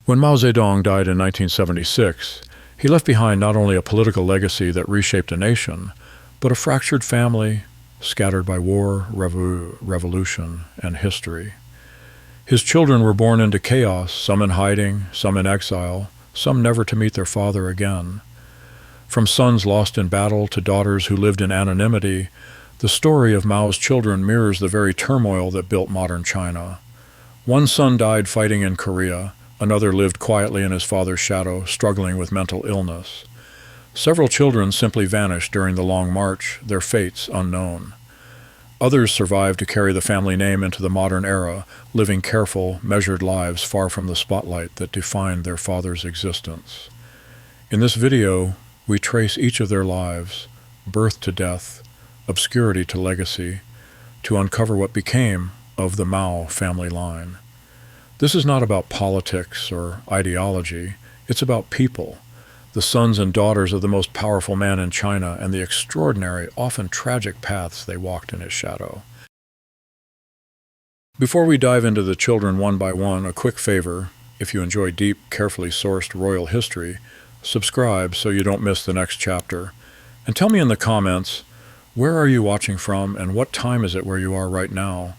When Mao Zedong died in 1976, he left behind not only a political legacy that reshaped a nation, but a fractured family scattered by war, revolution, and history. His children were born into chaos, some in hiding, some in exile, some never to meet their father again. From sons lost in battle to daughters who lived in anonymity, the story of Mao's children mirrors the very turmoil that built modern China. One son died fighting in Korea. Another lived quietly in his father's shadow, struggling with mental illness. Several children simply vanished during the Long March, their fates unknown. Others survived to carry the family name into the modern era, living careful, measured lives far from the spotlight that defined their father's existence. In this video, we trace each of their lives, birth to death, obscurity to legacy, to uncover what became of the Mao family line. This is not about politics or ideology. It's about people, the sons and daughters of the most powerful man in China, and the extraordinary, often tragic paths they walked in his shadow. Before we dive into the children one by one, a quick favor: if you enjoy deep, carefully sourced royal history, subscribe so you don't miss the next chapter. And tell me in the comments, where are you watching from and what time is it where you are right now?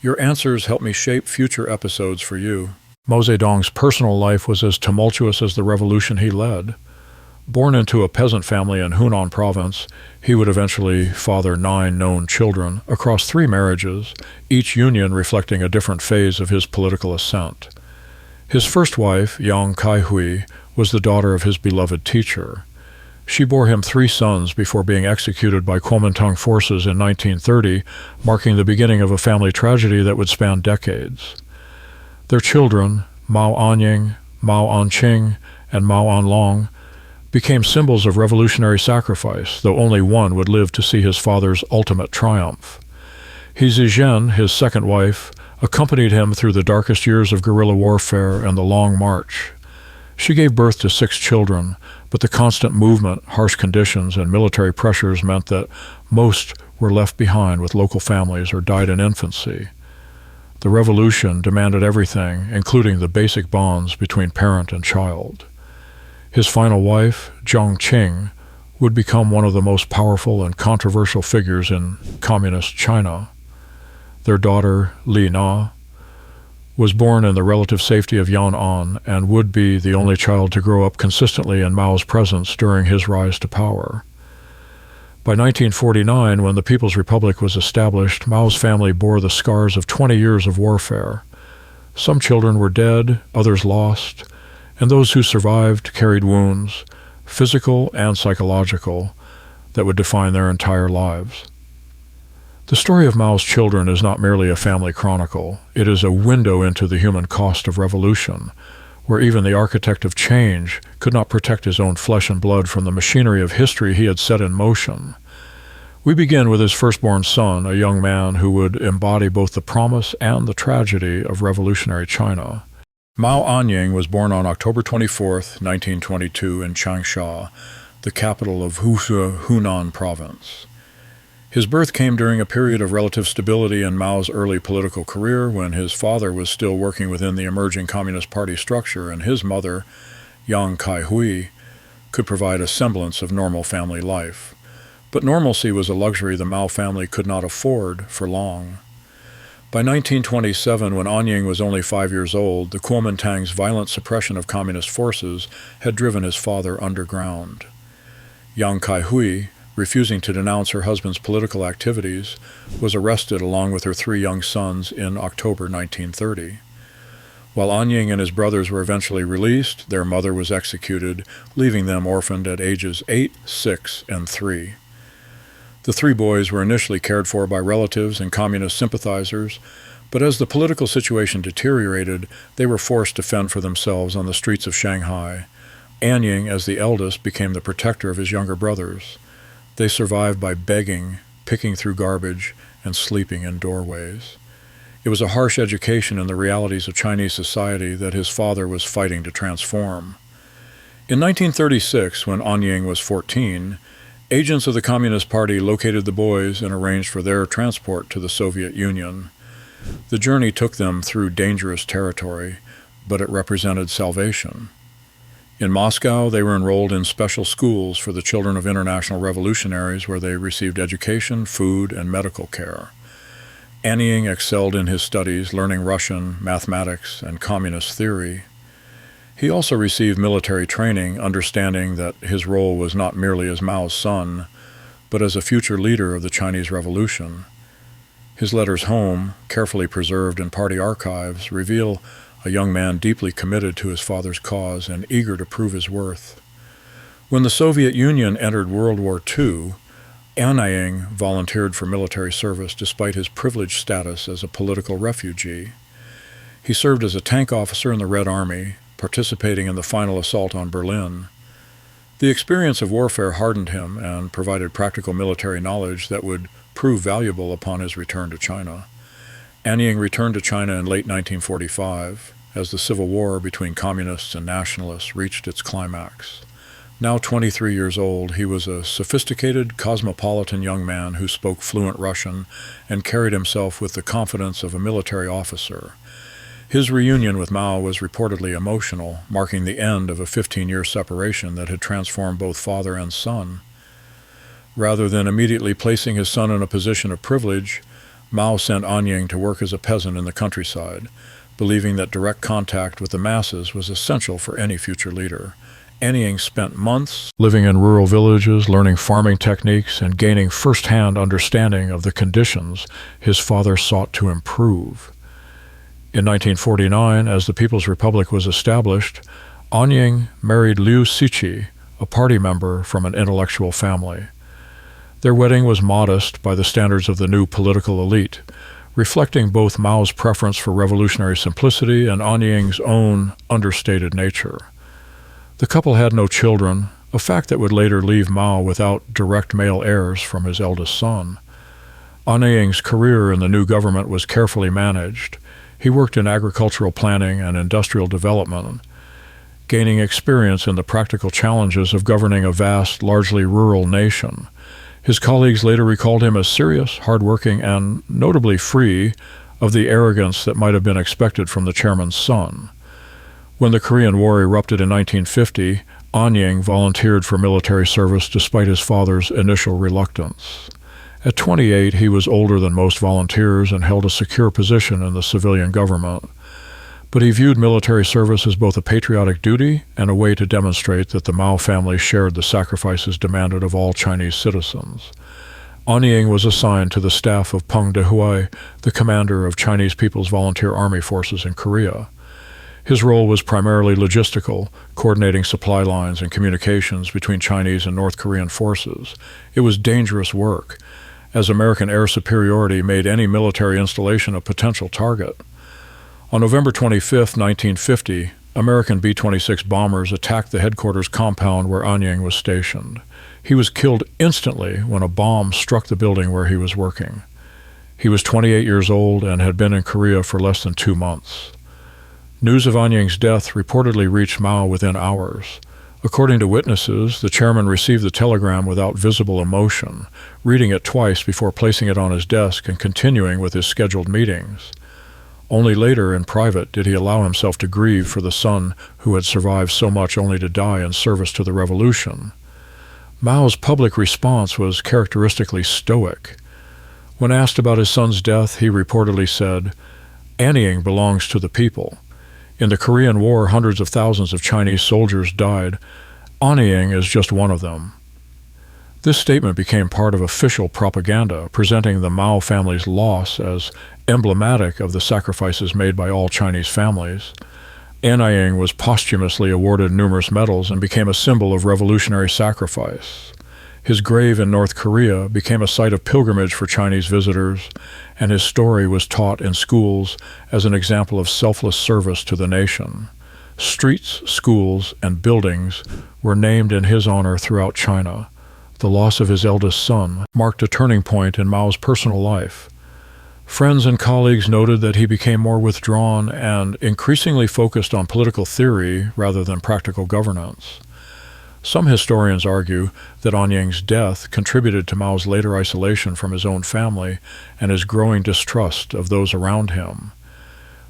Your answers help me shape future episodes for you. Mao Zedong's personal life was as tumultuous as the revolution he led. Born into a peasant family in Hunan province, he would eventually father 9 known children across 3 marriages, each union reflecting a different phase of his political ascent. His first wife, Yang Kaihui, was the daughter of his beloved teacher. She bore him 3 sons before being executed by Kuomintang forces in 1930, marking the beginning of a family tragedy that would span decades. Their children, Mao Anying, Mao Anqing, and Mao Anlong, became symbols of revolutionary sacrifice, though only one would live to see his father's ultimate triumph. He Zizhen, his second wife, accompanied him through the darkest years of guerrilla warfare and the Long March. She gave birth to 6 children, but the constant movement, harsh conditions, and military pressures meant that most were left behind with local families or died in infancy. The revolution demanded everything, including the basic bonds between parent and child. His final wife, Jiang Qing, would become one of the most powerful and controversial figures in communist China. Their daughter, Li Na, was born in the relative safety of Yan'an and would be the only child to grow up consistently in Mao's presence during his rise to power. By 1949, when the People's Republic was established, Mao's family bore the scars of 20 years of warfare. Some children were dead, others lost, and those who survived carried wounds, physical and psychological, that would define their entire lives. The story of Mao's children is not merely a family chronicle. It is a window into the human cost of revolution, where even the architect of change could not protect his own flesh and blood from the machinery of history he had set in motion. We begin with his firstborn son, a young man who would embody both the promise and the tragedy of revolutionary China. Mao Anying was born on October 24, 1922 in Changsha, the capital of Hunan province. His birth came during a period of relative stability in Mao's early political career, when his father was still working within the emerging Communist Party structure and his mother, Yang Kaihui, could provide a semblance of normal family life. But normalcy was a luxury the Mao family could not afford for long. By 1927, when Anying was only 5 years old, the Kuomintang's violent suppression of communist forces had driven his father underground. Yang Kaihui, refusing to denounce her husband's political activities, was arrested along with her 3 young sons in October 1930. While Anying and his brothers were eventually released, their mother was executed, leaving them orphaned at ages 8, 6, and 3. The 3 boys were initially cared for by relatives and communist sympathizers, but as the political situation deteriorated, they were forced to fend for themselves on the streets of Shanghai. Anying, as the eldest, became the protector of his younger brothers. They survived by begging, picking through garbage, and sleeping in doorways. It was a harsh education in the realities of Chinese society that his father was fighting to transform. In 1936, when Anying was 14, agents of the Communist Party located the boys and arranged for their transport to the Soviet Union. The journey took them through dangerous territory, but it represented salvation. In Moscow, they were enrolled in special schools for the children of international revolutionaries where they received education, food, and medical care. Anying excelled in his studies, learning Russian, mathematics, and communist theory. He also received military training, understanding that his role was not merely as Mao's son, but as a future leader of the Chinese Revolution. His letters home, carefully preserved in party archives, reveal a young man deeply committed to his father's cause and eager to prove his worth. When the Soviet Union entered World War II, Anying volunteered for military service despite his privileged status as a political refugee. He served as a tank officer in the Red Army, participating in the final assault on Berlin. The experience of warfare hardened him and provided practical military knowledge that would prove valuable upon his return to China. Anying returned to China in late 1945, as the civil war between communists and nationalists reached its climax. Now 23 years old, he was a sophisticated, cosmopolitan young man who spoke fluent Russian and carried himself with the confidence of a military officer. His reunion with Mao was reportedly emotional, marking the end of a 15-year separation that had transformed both father and son. Rather than immediately placing his son in a position of privilege, Mao sent Anying to work as a peasant in the countryside, believing that direct contact with the masses was essential for any future leader. Anying spent months living in rural villages, learning farming techniques, and gaining first-hand understanding of the conditions his father sought to improve. In 1949, as the People's Republic was established, Anying married Liu Cixi, a party member from an intellectual family. Their wedding was modest by the standards of the new political elite, reflecting both Mao's preference for revolutionary simplicity and Anying's own understated nature. The couple had no children, a fact that would later leave Mao without direct male heirs from his eldest son. Anying's career in the new government was carefully managed. He worked in agricultural planning and industrial development, gaining experience in the practical challenges of governing a vast, largely rural nation. His colleagues later recalled him as serious, hardworking, and notably free of the arrogance that might have been expected from the chairman's son. When the Korean War erupted in 1950, Anying volunteered for military service despite his father's initial reluctance. At 28, he was older than most volunteers and held a secure position in the civilian government. But he viewed military service as both a patriotic duty and a way to demonstrate that the Mao family shared the sacrifices demanded of all Chinese citizens. Anying was assigned to the staff of Peng Dehuai, the commander of Chinese People's Volunteer Army Forces in Korea. His role was primarily logistical, coordinating supply lines and communications between Chinese and North Korean forces. It was dangerous work, as American air superiority made any military installation a potential target. On November 25, 1950, American B-26 bombers attacked the headquarters compound where Anying was stationed. He was killed instantly when a bomb struck the building where he was working. He was 28 years old and had been in Korea for less than 2 months. News of Anying's death reportedly reached Mao within hours. According to witnesses, the chairman received the telegram without visible emotion, reading it twice before placing it on his desk and continuing with his scheduled meetings. Only later, in private, did he allow himself to grieve for the son who had survived so much only to die in service to the revolution. Mao's public response was characteristically stoic. When asked about his son's death, he reportedly said, "Anying belongs to the people. In the Korean War, hundreds of thousands of Chinese soldiers died. Anying is just one of them." This statement became part of official propaganda, presenting the Mao family's loss as emblematic of the sacrifices made by all Chinese families. Anying was posthumously awarded numerous medals and became a symbol of revolutionary sacrifice. His grave in North Korea became a site of pilgrimage for Chinese visitors, and his story was taught in schools as an example of selfless service to the nation. Streets, schools, and buildings were named in his honor throughout China. The loss of his eldest son marked a turning point in Mao's personal life. Friends and colleagues noted that he became more withdrawn and increasingly focused on political theory rather than practical governance. Some historians argue that Anying's death contributed to Mao's later isolation from his own family and his growing distrust of those around him.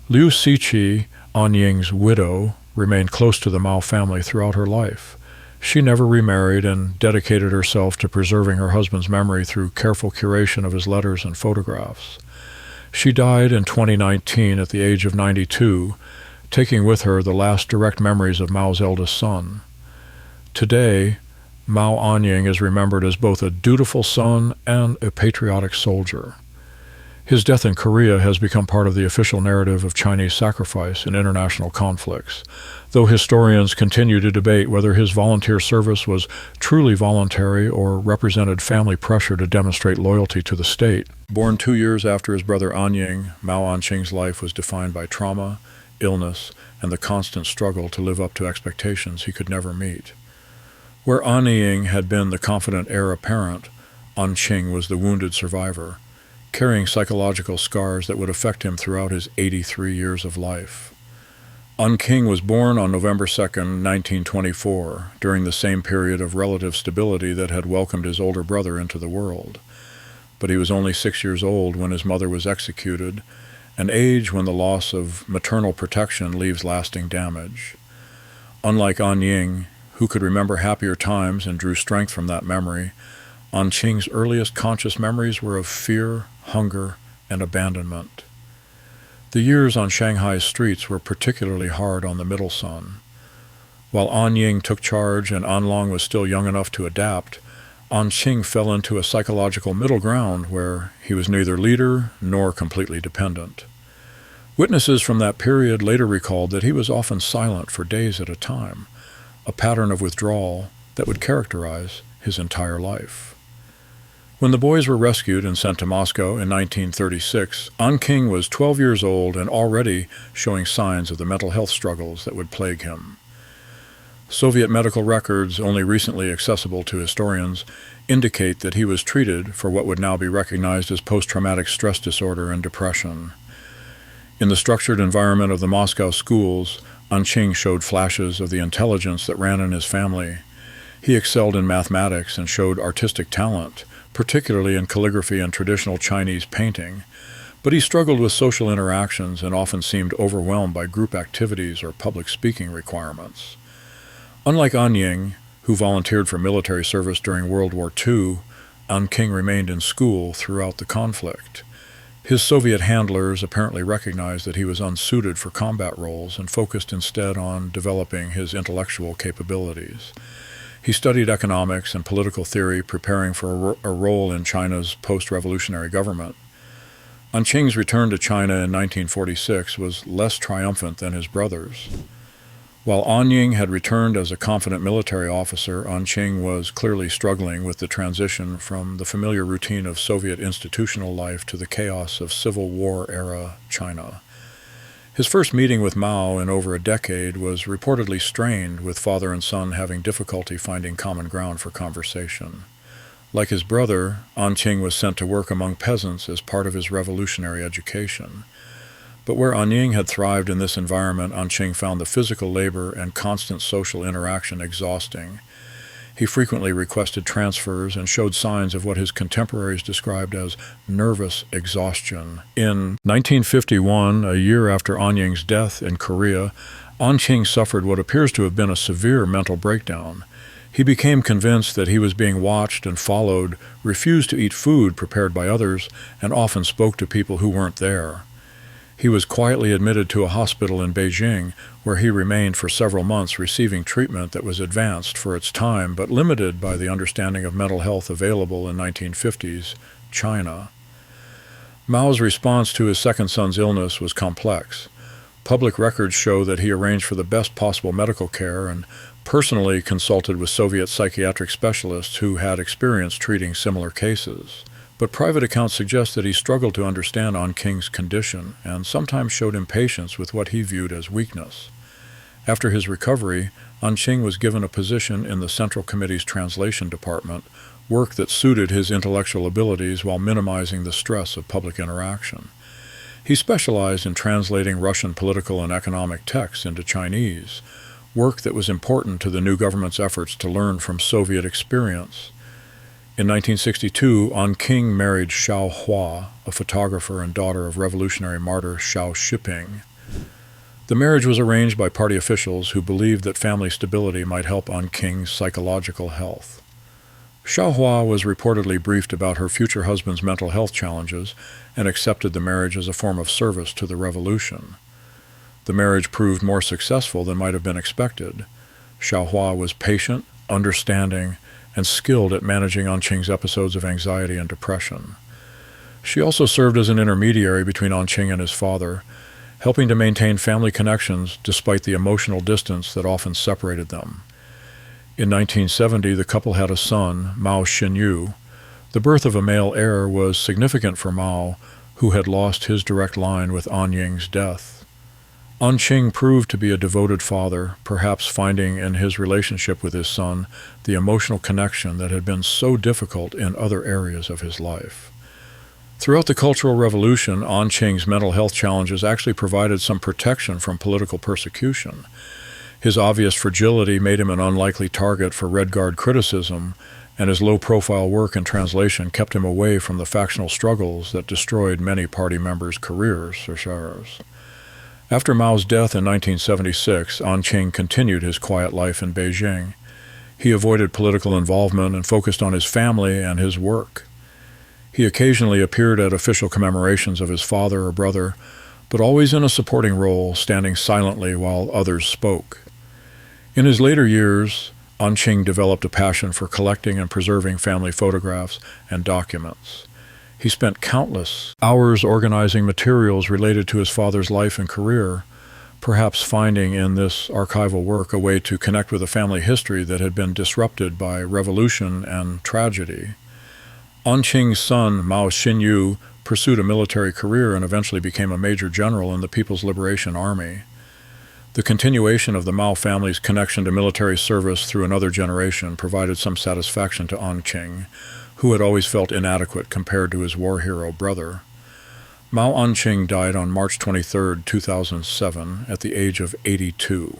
Liu Cixi, An Ying's widow remained close to the Mao family throughout her life. She never remarried and dedicated herself to preserving her husband's memory through careful curation of his letters and photographs. She died in 2019 at the age of 92, taking with her the last direct memories of Mao's eldest son. Today, Mao Anying is remembered as both a dutiful son and a patriotic soldier. His death in Korea has become part of the official narrative of Chinese sacrifice in international conflicts, though historians continue to debate whether his volunteer service was truly voluntary or represented family pressure to demonstrate loyalty to the state. Born 2 years after his brother An Ying, Mao Anqing's life was defined by trauma, illness, and the constant struggle to live up to expectations he could never meet. Where An Ying had been the confident heir apparent, An Qing was the wounded survivor, carrying psychological scars that would affect him throughout his 83 years of life. An Qing was born on November 2, 1924, during the same period of relative stability that had welcomed his older brother into the world. But he was only 6 years old when his mother was executed, an age when the loss of maternal protection leaves lasting damage. Unlike An Ying, who could remember happier times and drew strength from that memory, An Qing's earliest conscious memories were of fear, hunger, and abandonment. The years on Shanghai's streets were particularly hard on the middle son. While An Ying took charge and An Long was still young enough to adapt, An Qing fell into a psychological middle ground where he was neither leader nor completely dependent. Witnesses from that period later recalled that he was often silent for days at a time, a pattern of withdrawal that would characterize his entire life. When the boys were rescued and sent to Moscow in 1936, An Qing was 12 years old and already showing signs of the mental health struggles that would plague him. Soviet medical records, only recently accessible to historians, indicate that he was treated for what would now be recognized as post-traumatic stress disorder and depression. In the structured environment of the Moscow schools, An Qing showed flashes of the intelligence that ran in his family. He excelled in mathematics and showed artistic talent, particularly in calligraphy and traditional Chinese painting, but he struggled with social interactions and often seemed overwhelmed by group activities or public speaking requirements. Unlike An Ying, who volunteered for military service during World War II, An Qing remained in school throughout the conflict. His Soviet handlers apparently recognized that he was unsuited for combat roles and focused instead on developing his intellectual capabilities. He studied economics and political theory, preparing for a role in China's post-revolutionary government. An Qing's return to China in 1946 was less triumphant than his brother's. While An Ying had returned as a confident military officer, An Qing was clearly struggling with the transition from the familiar routine of Soviet institutional life to the chaos of Civil War-era China. His first meeting with Mao in over a decade was reportedly strained, with father and son having difficulty finding common ground for conversation. Like his brother, An Qing was sent to work among peasants as part of his revolutionary education. But where An Ying had thrived in this environment, An Qing found the physical labor and constant social interaction exhausting. He frequently requested transfers and showed signs of what his contemporaries described as nervous exhaustion. In 1951, a year after An Ying's death in Korea, An Qing suffered what appears to have been a severe mental breakdown. He became convinced that he was being watched and followed, refused to eat food prepared by others, and often spoke to people who weren't there. He was quietly admitted to a hospital in Beijing, where he remained for several months receiving treatment that was advanced for its time but limited by the understanding of mental health available in 1950s China. Mao's response to his second son's illness was complex. Public records show that he arranged for the best possible medical care and personally consulted with Soviet psychiatric specialists who had experience treating similar cases. But private accounts suggest that he struggled to understand An Qing's condition and sometimes showed impatience with what he viewed as weakness. After his recovery, An Qing was given a position in the Central Committee's translation department, work that suited his intellectual abilities while minimizing the stress of public interaction. He specialized in translating Russian political and economic texts into Chinese, work that was important to the new government's efforts to learn from Soviet experience. In 1962, An Qing married Xiao Hua, a photographer and daughter of revolutionary martyr Xiao Shiping. The marriage was arranged by party officials who believed that family stability might help An Qing's psychological health. Xiao Hua was reportedly briefed about her future husband's mental health challenges and accepted the marriage as a form of service to the revolution. The marriage proved more successful than might have been expected. Xiao Hua was patient, understanding, and skilled at managing An Qing's episodes of anxiety and depression. She also served as an intermediary between An Qing and his father, helping to maintain family connections despite the emotional distance that often separated them. In 1970, the couple had a son, Mao Xinyu. The birth of a male heir was significant for Mao, who had lost his direct line with An Ying's death. An Qing proved to be a devoted father, perhaps finding in his relationship with his son the emotional connection that had been so difficult in other areas of his life. Throughout the Cultural Revolution, An Qing's mental health challenges actually provided some protection from political persecution. His obvious fragility made him an unlikely target for Red Guard criticism, and his low-profile work and translation kept him away from the factional struggles that destroyed many party members' careers. After Mao's death in 1976, An Qing continued his quiet life in Beijing. He avoided political involvement and focused on his family and his work. He occasionally appeared at official commemorations of his father or brother, but always in a supporting role, standing silently while others spoke. In his later years, An Qing developed a passion for collecting and preserving family photographs and documents. He spent countless hours organizing materials related to his father's life and career, perhaps finding in this archival work a way to connect with a family history that had been disrupted by revolution and tragedy. An Qing's son, Mao Xinyu, pursued a military career and eventually became a major general in the People's Liberation Army. The continuation of the Mao family's connection to military service through another generation provided some satisfaction to An Qing, who had always felt inadequate compared to his war hero brother. Mao An Qing died on March 23, 2007, at the age of 82.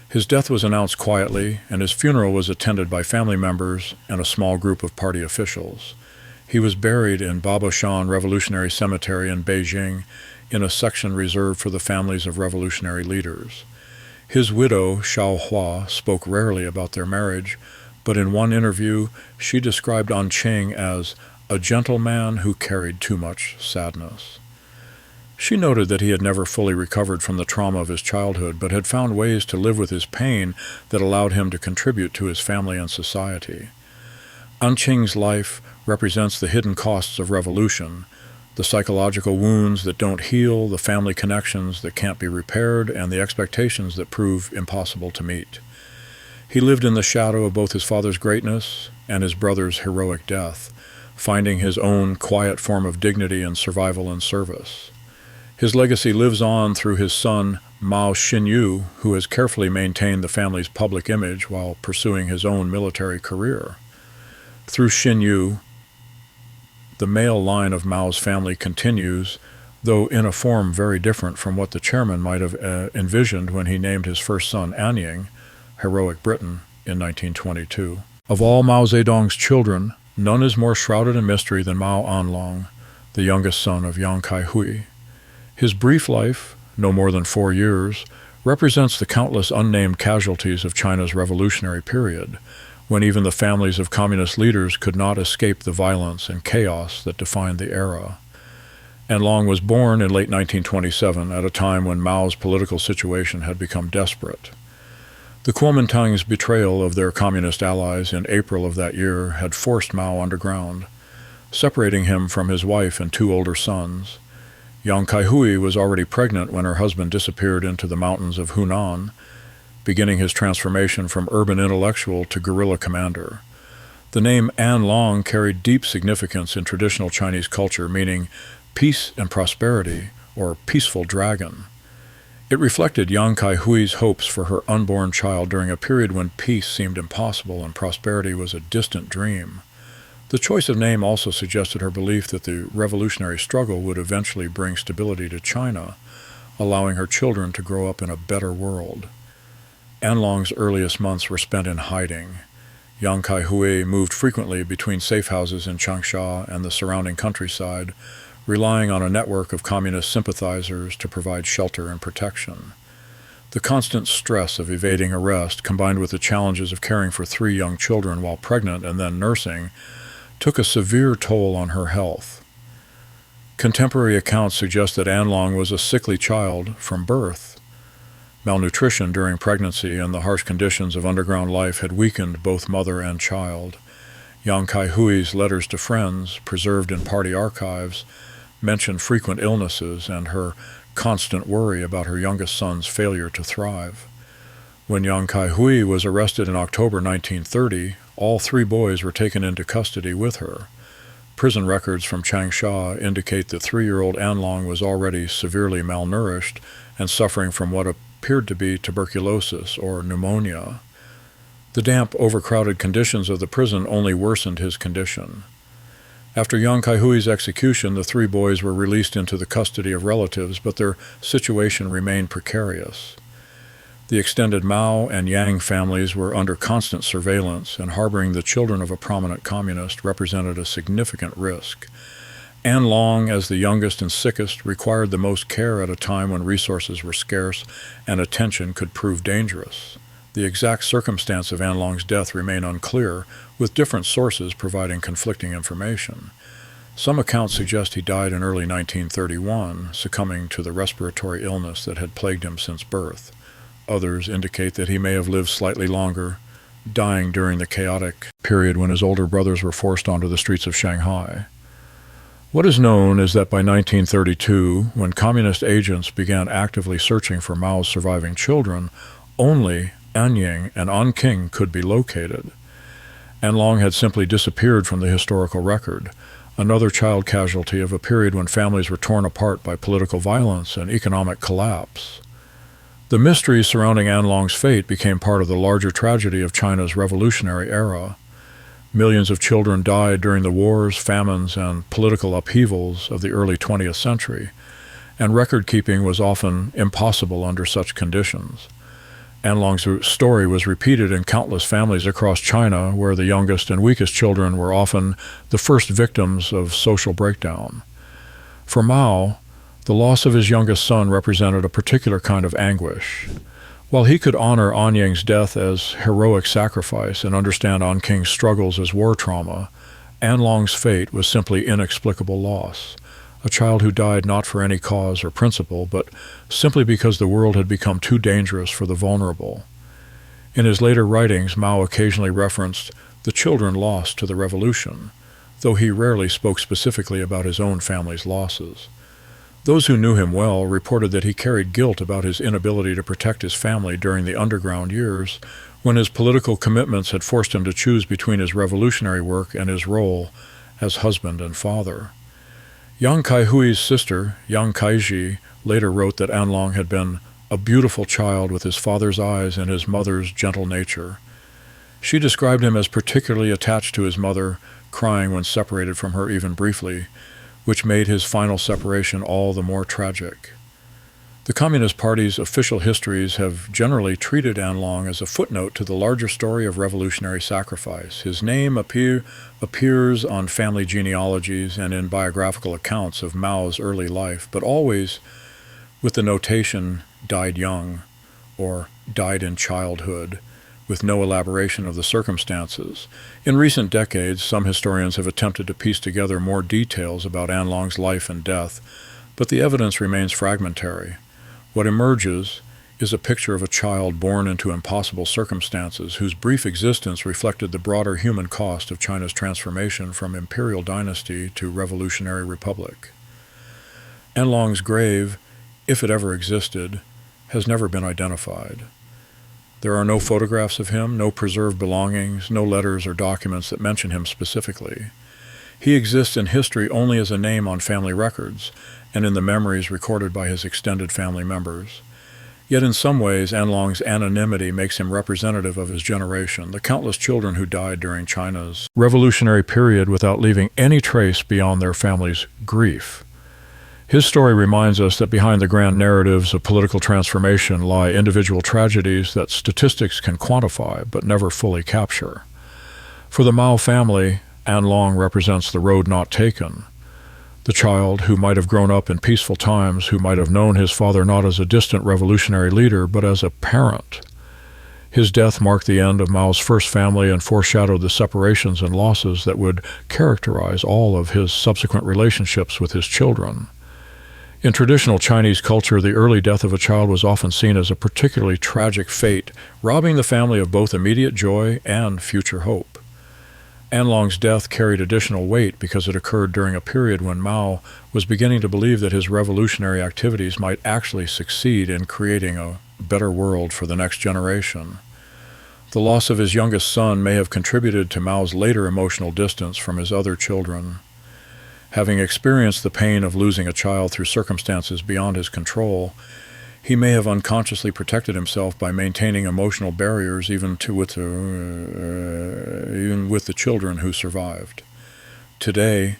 His death was announced quietly, and his funeral was attended by family members and a small group of party officials. He was buried in Baboshan Revolutionary Cemetery in Beijing, in a section reserved for the families of revolutionary leaders. His widow, Xiao Hua, spoke rarely about their marriage, but in one interview she described An Qing as a gentleman who carried too much sadness. She noted that he had never fully recovered from the trauma of his childhood, but had found ways to live with his pain that allowed him to contribute to his family and society. An Qing's life represents the hidden costs of revolution, the psychological wounds that don't heal, the family connections that can't be repaired, and the expectations that prove impossible to meet. He lived in the shadow of both his father's greatness and his brother's heroic death, finding his own quiet form of dignity in survival and service. His legacy lives on through his son, Mao Xinyu, who has carefully maintained the family's public image while pursuing his own military career. Through Xinyu, the male line of Mao's family continues, though in a form very different from what the chairman might have envisioned when he named his first son Anying, Heroic Britain, in 1922. Of all Mao Zedong's children, none is more shrouded in mystery than Mao Anlong, the youngest son of Yang Kai-hui. His brief life, no more than 4 years, represents the countless unnamed casualties of China's revolutionary period, when even the families of communist leaders could not escape the violence and chaos that defined the era. Anlong was born in late 1927 at a time when Mao's political situation had become desperate. The Kuomintang's betrayal of their communist allies in April of that year had forced Mao underground, separating him from his wife and 2 older sons. Yang Kai-hui was already pregnant when her husband disappeared into the mountains of Hunan, beginning his transformation from urban intellectual to guerrilla commander. The name Anlong carried deep significance in traditional Chinese culture, meaning peace and prosperity, or peaceful dragon. It reflected Yang Kai-hui's hopes for her unborn child during a period when peace seemed impossible and prosperity was a distant dream. The choice of name also suggested her belief that the revolutionary struggle would eventually bring stability to China, allowing her children to grow up in a better world. Anlong's earliest months were spent in hiding. Yang Kai-hui moved frequently between safe houses in Changsha and the surrounding countryside, relying on a network of communist sympathizers to provide shelter and protection. The constant stress of evading arrest, combined with the challenges of caring for 3 young children while pregnant and then nursing, took a severe toll on her health. Contemporary accounts suggest that An Long was a sickly child from birth. Malnutrition during pregnancy and the harsh conditions of underground life had weakened both mother and child. Yang Kai-hui's letters to friends, preserved in party archives, mention frequent illnesses and her constant worry about her youngest son's failure to thrive. When Yang Kai-hui was arrested in October 1930, all 3 boys were taken into custody with her. Prison records from Changsha indicate that 3-year-old An Long was already severely malnourished and suffering from what appeared to be tuberculosis or pneumonia. The damp, overcrowded conditions of the prison only worsened his condition. After Yang Kai-hui's execution, the 3 boys were released into the custody of relatives, but their situation remained precarious. The extended Mao and Yang families were under constant surveillance, and harboring the children of a prominent communist represented a significant risk. An Long, as the youngest and sickest, required the most care at a time when resources were scarce and attention could prove dangerous. The exact circumstance of An Long's death remain unclear, with different sources providing conflicting information. Some accounts suggest he died in early 1931, succumbing to the respiratory illness that had plagued him since birth. Others indicate that he may have lived slightly longer, dying during the chaotic period when his older brothers were forced onto the streets of Shanghai. What is known is that by 1932, when communist agents began actively searching for Mao's surviving children, only Anying and Anqing could be located. An Long had simply disappeared from the historical record, another child casualty of a period when families were torn apart by political violence and economic collapse. The mystery surrounding An Long's fate became part of the larger tragedy of China's revolutionary era. Millions of children died during the wars, famines, and political upheavals of the early 20th century, and record-keeping was often impossible under such conditions. An Long's story was repeated in countless families across China, where the youngest and weakest children were often the first victims of social breakdown. For Mao, the loss of his youngest son represented a particular kind of anguish. While he could honor Anying's death as heroic sacrifice and understand Anqing's struggles as war trauma, An Long's fate was simply inexplicable loss, a child who died not for any cause or principle, but simply because the world had become too dangerous for the vulnerable. In his later writings, Mao occasionally referenced the children lost to the revolution, though he rarely spoke specifically about his own family's losses. Those who knew him well reported that he carried guilt about his inability to protect his family during the underground years, when his political commitments had forced him to choose between his revolutionary work and his role as husband and father. Yang Kai-hui's sister, Yang Kaiji, later wrote that An Long had been a beautiful child with his father's eyes and his mother's gentle nature. She described him as particularly attached to his mother, crying when separated from her even briefly, which made his final separation all the more tragic. The Communist Party's official histories have generally treated An Long as a footnote to the larger story of revolutionary sacrifice. His name appears on family genealogies and in biographical accounts of Mao's early life, but always with the notation "died young" or "died in childhood," with no elaboration of the circumstances. In recent decades, some historians have attempted to piece together more details about An Long's life and death, but the evidence remains fragmentary. What emerges is a picture of a child born into impossible circumstances whose brief existence reflected the broader human cost of China's transformation from imperial dynasty to revolutionary republic. An Long's grave, if it ever existed, has never been identified. There are no photographs of him, no preserved belongings, no letters or documents that mention him specifically. He exists in history only as a name on family records and in the memories recorded by his extended family members. Yet in some ways, An Long's anonymity makes him representative of his generation, the countless children who died during China's revolutionary period without leaving any trace beyond their family's grief. His story reminds us that behind the grand narratives of political transformation lie individual tragedies that statistics can quantify but never fully capture. For the Mao family, An Long represents the road not taken, The child, who might have grown up in peaceful times, who might have known his father not as a distant revolutionary leader, but as a parent. His death marked the end of Mao's first family and foreshadowed the separations and losses that would characterize all of his subsequent relationships with his children. In traditional Chinese culture, the early death of a child was often seen as a particularly tragic fate, robbing the family of both immediate joy and future hope. Anlong's death carried additional weight because it occurred during a period when Mao was beginning to believe that his revolutionary activities might actually succeed in creating a better world for the next generation. The loss of his youngest son may have contributed to Mao's later emotional distance from his other children. Having experienced the pain of losing a child through circumstances beyond his control, he may have unconsciously protected himself by maintaining emotional barriers even with the children who survived. Today,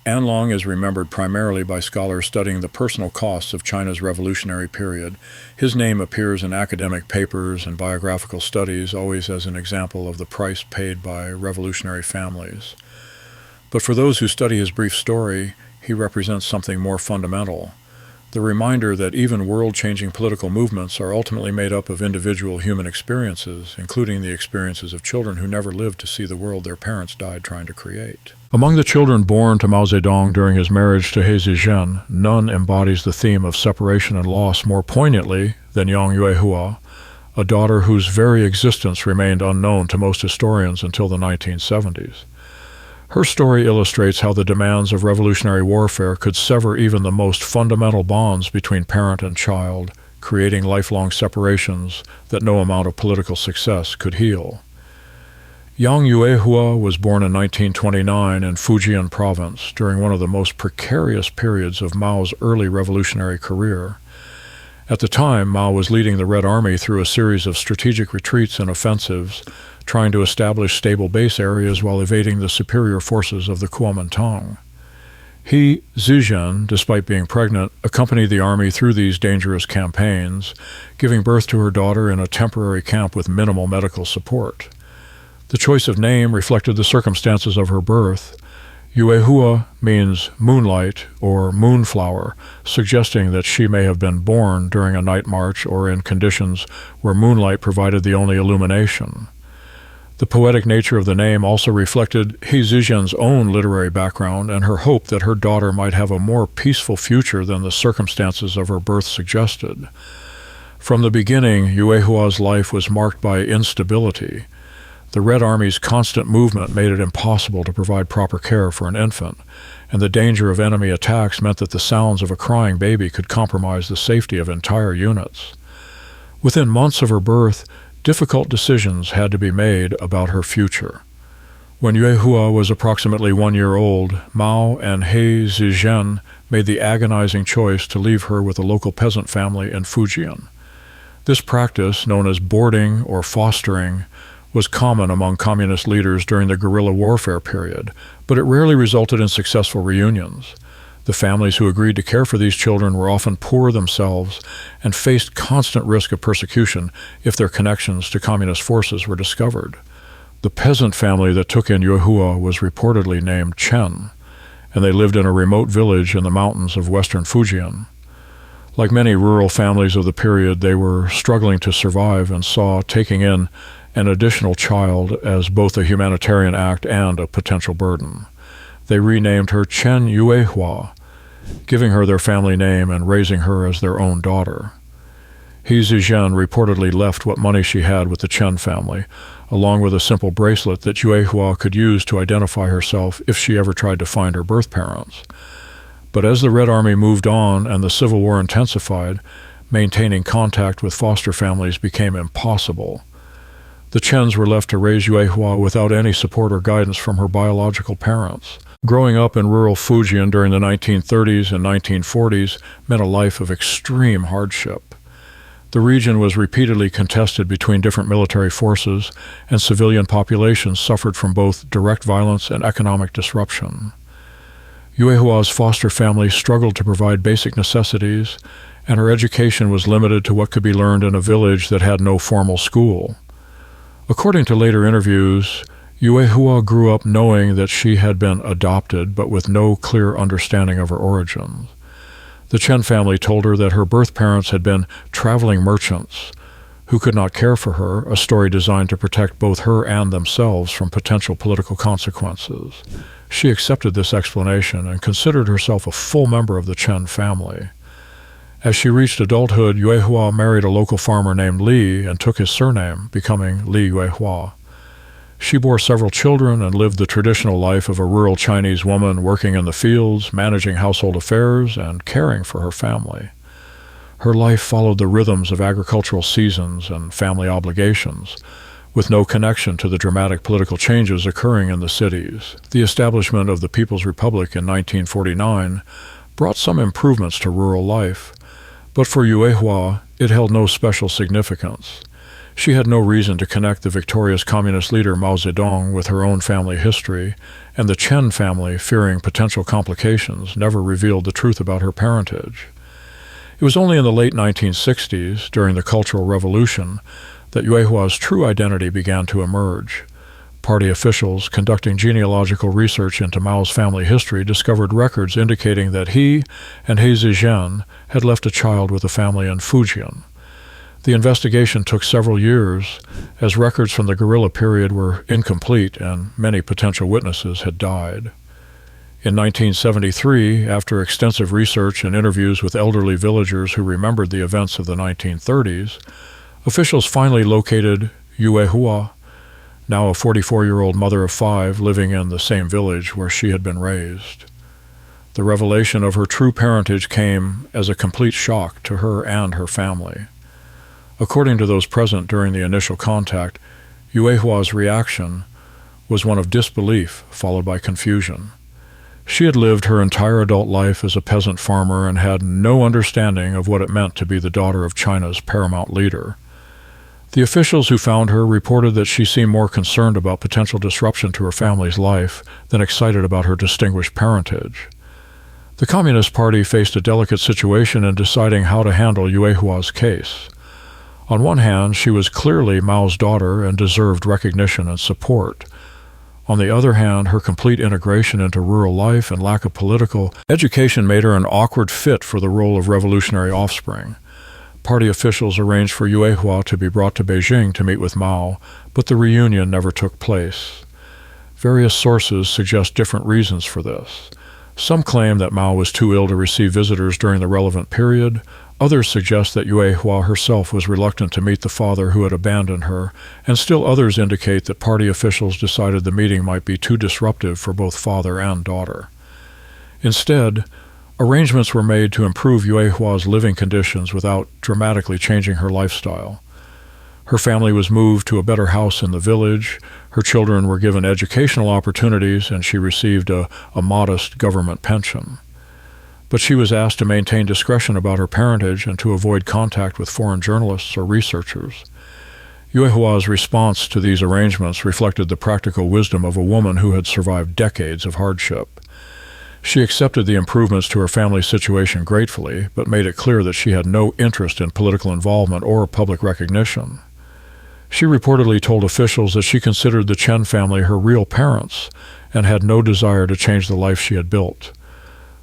Anlong is remembered primarily by scholars studying the personal costs of China's revolutionary period. His name appears in academic papers and biographical studies, always as an example of the price paid by revolutionary families. But for those who study his brief story, he represents something more fundamental. The reminder that even world-changing political movements are ultimately made up of individual human experiences, including the experiences of children who never lived to see the world their parents died trying to create. Among the children born to Mao Zedong during his marriage to He Zizhen, none embodies the theme of separation and loss more poignantly than Yang Yuehua, a daughter whose very existence remained unknown to most historians until the 1970s. Her story illustrates how the demands of revolutionary warfare could sever even the most fundamental bonds between parent and child, creating lifelong separations that no amount of political success could heal. Yang Yuehua was born in 1929 in Fujian province during one of the most precarious periods of Mao's early revolutionary career. At the time, Mao was leading the Red Army through a series of strategic retreats and offensives, trying to establish stable base areas while evading the superior forces of the Kuomintang. He Zizhen, despite being pregnant, accompanied the army through these dangerous campaigns, giving birth to her daughter in a temporary camp with minimal medical support. The choice of name reflected the circumstances of her birth. Yuehua means moonlight or moonflower, suggesting that she may have been born during a night march or in conditions where moonlight provided the only illumination. The poetic nature of the name also reflected He Zizhen's own literary background and her hope that her daughter might have a more peaceful future than the circumstances of her birth suggested. From the beginning, Yuehua's life was marked by instability. The Red Army's constant movement made it impossible to provide proper care for an infant, and the danger of enemy attacks meant that the sounds of a crying baby could compromise the safety of entire units. Within months of her birth, difficult decisions had to be made about her future. When Yuehua was approximately 1 year old, Mao and He Zizhen made the agonizing choice to leave her with a local peasant family in Fujian. This practice, known as boarding or fostering, was common among communist leaders during the guerrilla warfare period, but it rarely resulted in successful reunions. The families who agreed to care for these children were often poor themselves and faced constant risk of persecution if their connections to communist forces were discovered. The peasant family that took in Yuehua was reportedly named Chen, and they lived in a remote village in the mountains of western Fujian. Like many rural families of the period, they were struggling to survive and saw taking in an additional child as both a humanitarian act and a potential burden. They renamed her Chen Yuehua, giving her their family name and raising her as their own daughter. He Zizhen reportedly left what money she had with the Chen family, along with a simple bracelet that Yuehua could use to identify herself if she ever tried to find her birth parents. But as the Red Army moved on and the Civil War intensified, maintaining contact with foster families became impossible. The Chens were left to raise Yuehua without any support or guidance from her biological parents. Growing up in rural Fujian during the 1930s and 1940s meant a life of extreme hardship. The region was repeatedly contested between different military forces, and civilian populations suffered from both direct violence and economic disruption. Yuehua's foster family struggled to provide basic necessities, and her education was limited to what could be learned in a village that had no formal school. According to later interviews, Yue Hua grew up knowing that she had been adopted, but with no clear understanding of her origins. The Chen family told her that her birth parents had been traveling merchants who could not care for her, a story designed to protect both her and themselves from potential political consequences. She accepted this explanation and considered herself a full member of the Chen family. As she reached adulthood, Yue Hua married a local farmer named Li and took his surname, becoming Li Yue Hua. She bore several children and lived the traditional life of a rural Chinese woman working in the fields, managing household affairs, and caring for her family. Her life followed the rhythms of agricultural seasons and family obligations, with no connection to the dramatic political changes occurring in the cities. The establishment of the People's Republic in 1949 brought some improvements to rural life, but for Yue Hua, it held no special significance. She had no reason to connect the victorious communist leader Mao Zedong with her own family history, and the Chen family, fearing potential complications, never revealed the truth about her parentage. It was only in the late 1960s, during the Cultural Revolution, that Yue Hua's true identity began to emerge. Party officials conducting genealogical research into Mao's family history discovered records indicating that he and He Zizhen had left a child with a family in Fujian. The investigation took several years, as records from the guerrilla period were incomplete and many potential witnesses had died. In 1973, after extensive research and interviews with elderly villagers who remembered the events of the 1930s, officials finally located Yue Hua, now a 44-year-old mother of 5 living in the same village where she had been raised. The revelation of her true parentage came as a complete shock to her and her family. According to those present during the initial contact, Yue Hua's reaction was one of disbelief followed by confusion. She had lived her entire adult life as a peasant farmer and had no understanding of what it meant to be the daughter of China's paramount leader. The officials who found her reported that she seemed more concerned about potential disruption to her family's life than excited about her distinguished parentage. The Communist Party faced a delicate situation in deciding how to handle Yue Hua's case. On one hand, she was clearly Mao's daughter and deserved recognition and support. On the other hand, her complete integration into rural life and lack of political education made her an awkward fit for the role of revolutionary offspring. Party officials arranged for Yue Hua to be brought to Beijing to meet with Mao, but the reunion never took place. Various sources suggest different reasons for this. Some claim that Mao was too ill to receive visitors during the relevant period. Others suggest that Yue Hua herself was reluctant to meet the father who had abandoned her, and still others indicate that party officials decided the meeting might be too disruptive for both father and daughter. Instead, arrangements were made to improve Yue Hua's living conditions without dramatically changing her lifestyle. Her family was moved to a better house in the village, her children were given educational opportunities, and she received a modest government pension. But she was asked to maintain discretion about her parentage and to avoid contact with foreign journalists or researchers. Yue Hua's response to these arrangements reflected the practical wisdom of a woman who had survived decades of hardship. She accepted the improvements to her family's situation gratefully, but made it clear that she had no interest in political involvement or public recognition. She reportedly told officials that she considered the Chen family her real parents and had no desire to change the life she had built.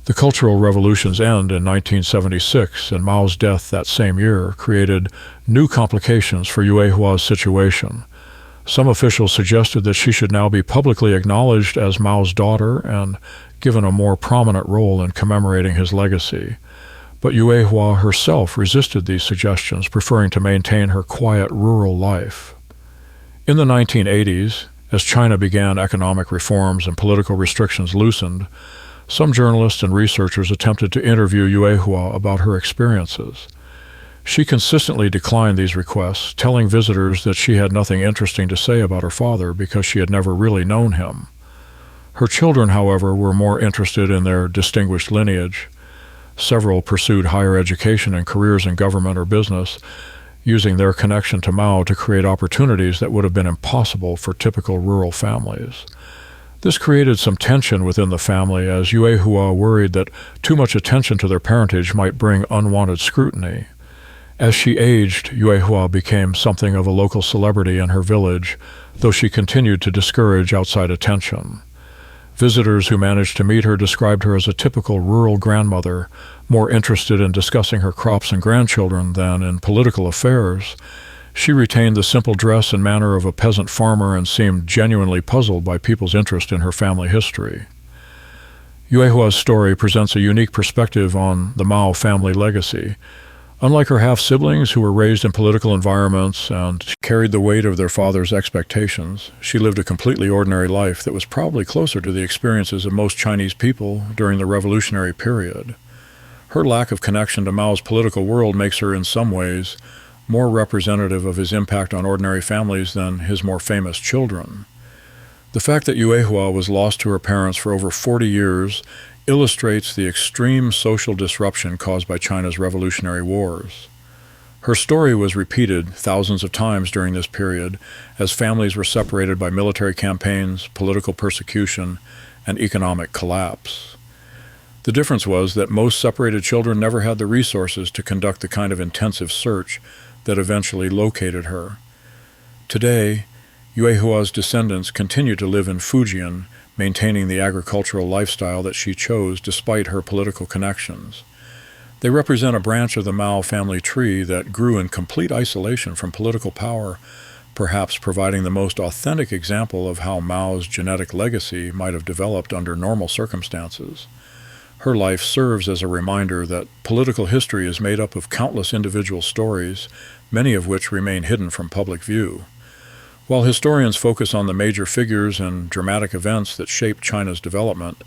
The Cultural Revolution's end in 1976 and Mao's death that same year created new complications for Yue Hua's situation. Some officials suggested that she should now be publicly acknowledged as Mao's daughter and given a more prominent role in commemorating his legacy. But Yue Hua herself resisted these suggestions, preferring to maintain her quiet rural life. In the 1980s, as China began economic reforms and political restrictions loosened, some journalists and researchers attempted to interview Yue Hua about her experiences. She consistently declined these requests, telling visitors that she had nothing interesting to say about her father because she had never really known him. Her children, however, were more interested in their distinguished lineage. Several pursued higher education and careers in government or business, using their connection to Mao to create opportunities that would have been impossible for typical rural families. This created some tension within the family as Yue Hua worried that too much attention to their parentage might bring unwanted scrutiny. As she aged, Yue Hua became something of a local celebrity in her village, though she continued to discourage outside attention. Visitors who managed to meet her described her as a typical rural grandmother, more interested in discussing her crops and grandchildren than in political affairs. She retained the simple dress and manner of a peasant farmer and seemed genuinely puzzled by people's interest in her family history. Yue Hua's story presents a unique perspective on the Mao family legacy. Unlike her half-siblings who were raised in political environments and carried the weight of their father's expectations, she lived a completely ordinary life that was probably closer to the experiences of most Chinese people during the revolutionary period. Her lack of connection to Mao's political world makes her, in some ways, more representative of his impact on ordinary families than his more famous children. The fact that Yue Hua was lost to her parents for over 40 years illustrates the extreme social disruption caused by China's revolutionary wars. Her story was repeated thousands of times during this period as families were separated by military campaigns, political persecution, and economic collapse. The difference was that most separated children never had the resources to conduct the kind of intensive search that eventually located her. Today, Yue Hua's descendants continue to live in Fujian, maintaining the agricultural lifestyle that she chose despite her political connections. They represent a branch of the Mao family tree that grew in complete isolation from political power, perhaps providing the most authentic example of how Mao's genetic legacy might have developed under normal circumstances. Her life serves as a reminder that political history is made up of countless individual stories, many of which remain hidden from public view. While historians focus on the major figures and dramatic events that shaped China's development,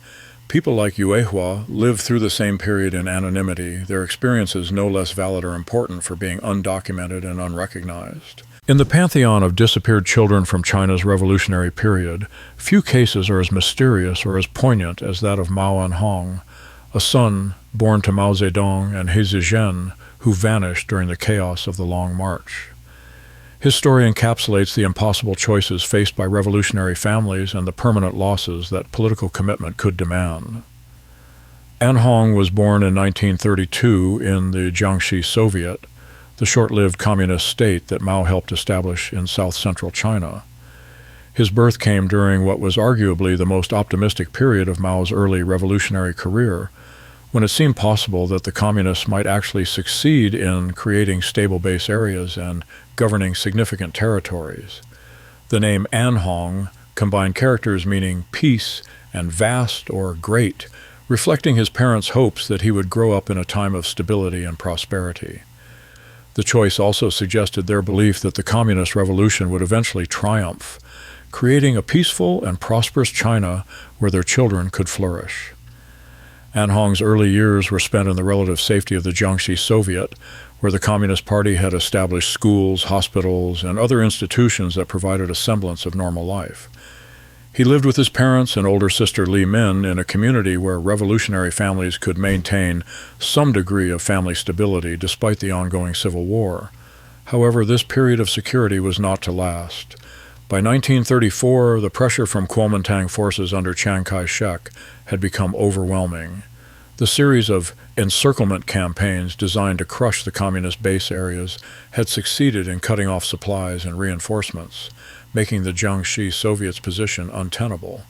people like Yue Hua lived through the same period in anonymity, their experiences no less valid or important for being undocumented and unrecognized. In the pantheon of disappeared children from China's revolutionary period, few cases are as mysterious or as poignant as that of Mao Anhong, a son born to Mao Zedong and He Zizhen who vanished during the chaos of the Long March. His story encapsulates the impossible choices faced by revolutionary families and the permanent losses that political commitment could demand. Anhong was born in 1932 in the Jiangxi Soviet, the short-lived communist state that Mao helped establish in south-central China. His birth came during what was arguably the most optimistic period of Mao's early revolutionary career, when it seemed possible that the communists might actually succeed in creating stable base areas and governing significant territories. The name Anhong combined characters meaning peace and vast or great, reflecting his parents' hopes that he would grow up in a time of stability and prosperity. The choice also suggested their belief that the communist revolution would eventually triumph, creating a peaceful and prosperous China where their children could flourish. Anhong's early years were spent in the relative safety of the Jiangxi Soviet, where the Communist Party had established schools, hospitals, and other institutions that provided a semblance of normal life. He lived with his parents and older sister Li Min in a community where revolutionary families could maintain some degree of family stability despite the ongoing civil war. However, this period of security was not to last. By 1934, the pressure from Kuomintang forces under Chiang Kai-shek had become overwhelming. The series of encirclement campaigns designed to crush the communist base areas had succeeded in cutting off supplies and reinforcements, making the Jiangxi Soviet's position untenable.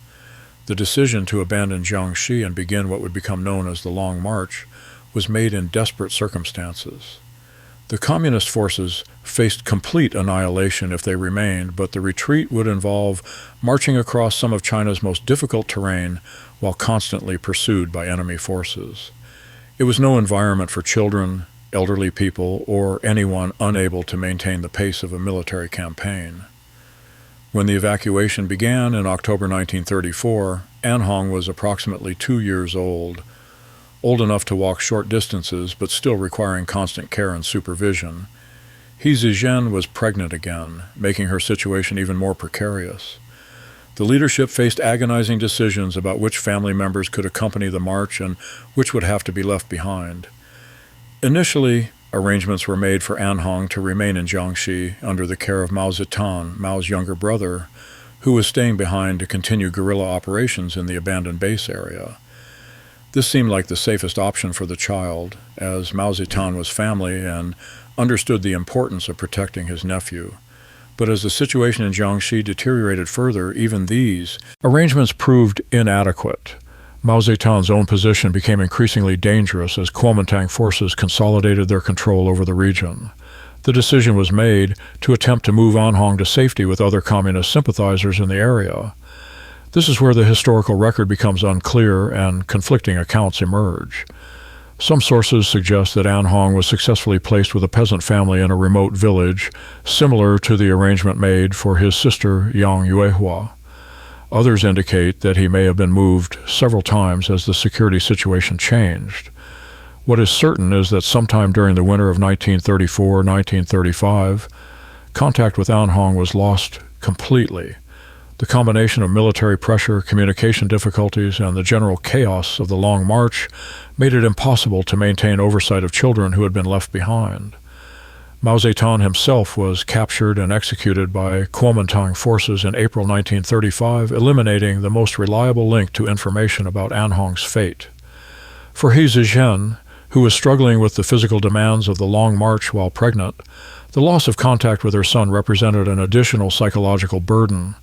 The decision to abandon Jiangxi and begin what would become known as the Long March was made in desperate circumstances. The communist forces faced complete annihilation if they remained, but the retreat would involve marching across some of China's most difficult terrain while constantly pursued by enemy forces. It was no environment for children, elderly people, or anyone unable to maintain the pace of a military campaign. When the evacuation began in October 1934, Anhong was approximately 2 years old enough to walk short distances but still requiring constant care and supervision. He Zizhen was pregnant again, making her situation even more precarious. The leadership faced agonizing decisions about which family members could accompany the march and which would have to be left behind. Initially, arrangements were made for Anhong to remain in Jiangxi under the care of Mao Zedong, Mao's younger brother, who was staying behind to continue guerrilla operations in the abandoned base area. This seemed like the safest option for the child, as Mao Zedong was family and understood the importance of protecting his nephew. But as the situation in Jiangxi deteriorated further, even these arrangements proved inadequate. Mao Zedong's own position became increasingly dangerous as Kuomintang forces consolidated their control over the region. The decision was made to attempt to move Anhong to safety with other communist sympathizers in the area. This is where the historical record becomes unclear and conflicting accounts emerge. Some sources suggest that Anhong was successfully placed with a peasant family in a remote village, similar to the arrangement made for his sister Yang Yuehua. Others indicate that he may have been moved several times as the security situation changed. What is certain is that sometime during the winter of 1934-1935, contact with Anhong was lost completely. The combination of military pressure, communication difficulties, and the general chaos of the Long March made it impossible to maintain oversight of children who had been left behind. Mao Zedong himself was captured and executed by Kuomintang forces in April 1935, eliminating the most reliable link to information about Anhong's fate. For He Zizhen, who was struggling with the physical demands of the Long March while pregnant, the loss of contact with her son represented an additional psychological burden.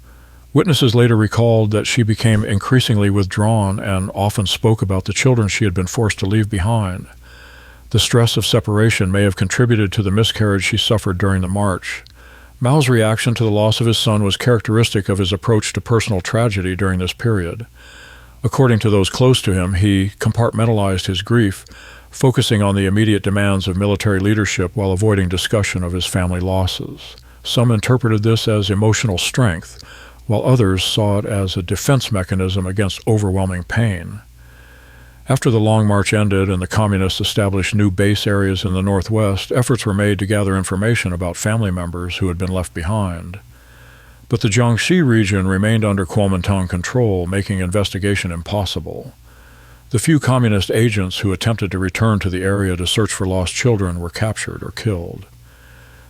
Witnesses later recalled that she became increasingly withdrawn and often spoke about the children she had been forced to leave behind. The stress of separation may have contributed to the miscarriage she suffered during the march. Mao's reaction to the loss of his son was characteristic of his approach to personal tragedy during this period. According to those close to him, he compartmentalized his grief, focusing on the immediate demands of military leadership while avoiding discussion of his family losses. Some interpreted this as emotional strength, while others saw it as a defense mechanism against overwhelming pain. After the Long March ended and the Communists established new base areas in the Northwest, efforts were made to gather information about family members who had been left behind. But the Jiangxi region remained under Kuomintang control, making investigation impossible. The few Communist agents who attempted to return to the area to search for lost children were captured or killed.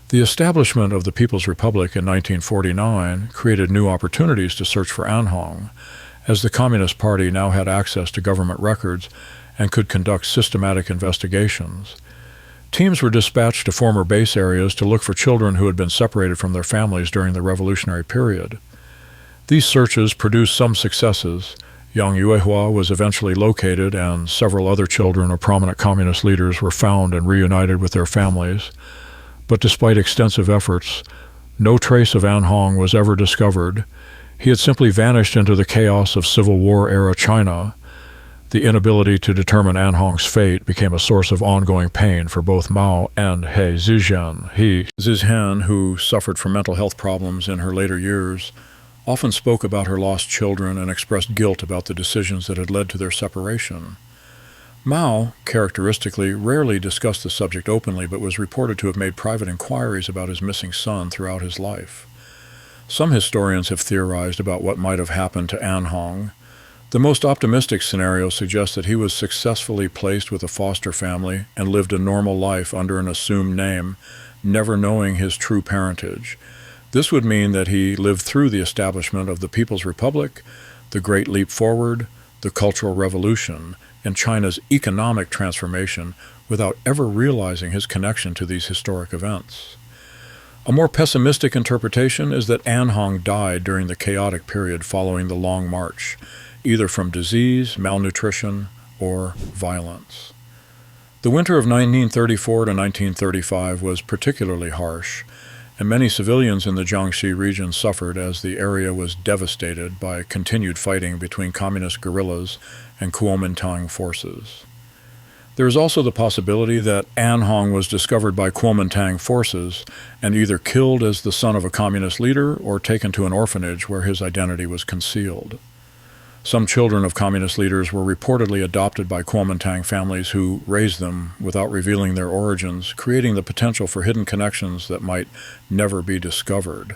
The establishment of the People's Republic in 1949 created new opportunities to search for Anhong, as the Communist Party now had access to government records and could conduct systematic investigations. Teams were dispatched to former base areas to look for children who had been separated from their families during the revolutionary period. These searches produced some successes. Yang Yuehua was eventually located, and several other children of prominent communist leaders were found and reunited with their families. But despite extensive efforts, no trace of Anhong was ever discovered. He had simply vanished into the chaos of Civil War-era China. The inability to determine Anhong's fate became a source of ongoing pain for both Mao and He Zizhen. He Zizhen, who suffered from mental health problems in her later years, often spoke about her lost children and expressed guilt about the decisions that had led to their separation. Mao, characteristically, rarely discussed the subject openly, but was reported to have made private inquiries about his missing son throughout his life. Some historians have theorized about what might have happened to Anhong. The most optimistic scenario suggests that he was successfully placed with a foster family and lived a normal life under an assumed name, never knowing his true parentage. This would mean that he lived through the establishment of the People's Republic, the Great Leap Forward, the Cultural Revolution, and China's economic transformation without ever realizing his connection to these historic events. A more pessimistic interpretation is that Anhong died during the chaotic period following the Long March, either from disease, malnutrition, or violence. The winter of 1934 to 1935 was particularly harsh, and many civilians in the Jiangxi region suffered as the area was devastated by continued fighting between communist guerrillas and Kuomintang forces. There is also the possibility that Anhong was discovered by Kuomintang forces and either killed as the son of a communist leader or taken to an orphanage where his identity was concealed. Some children of communist leaders were reportedly adopted by Kuomintang families who raised them without revealing their origins, creating the potential for hidden connections that might never be discovered.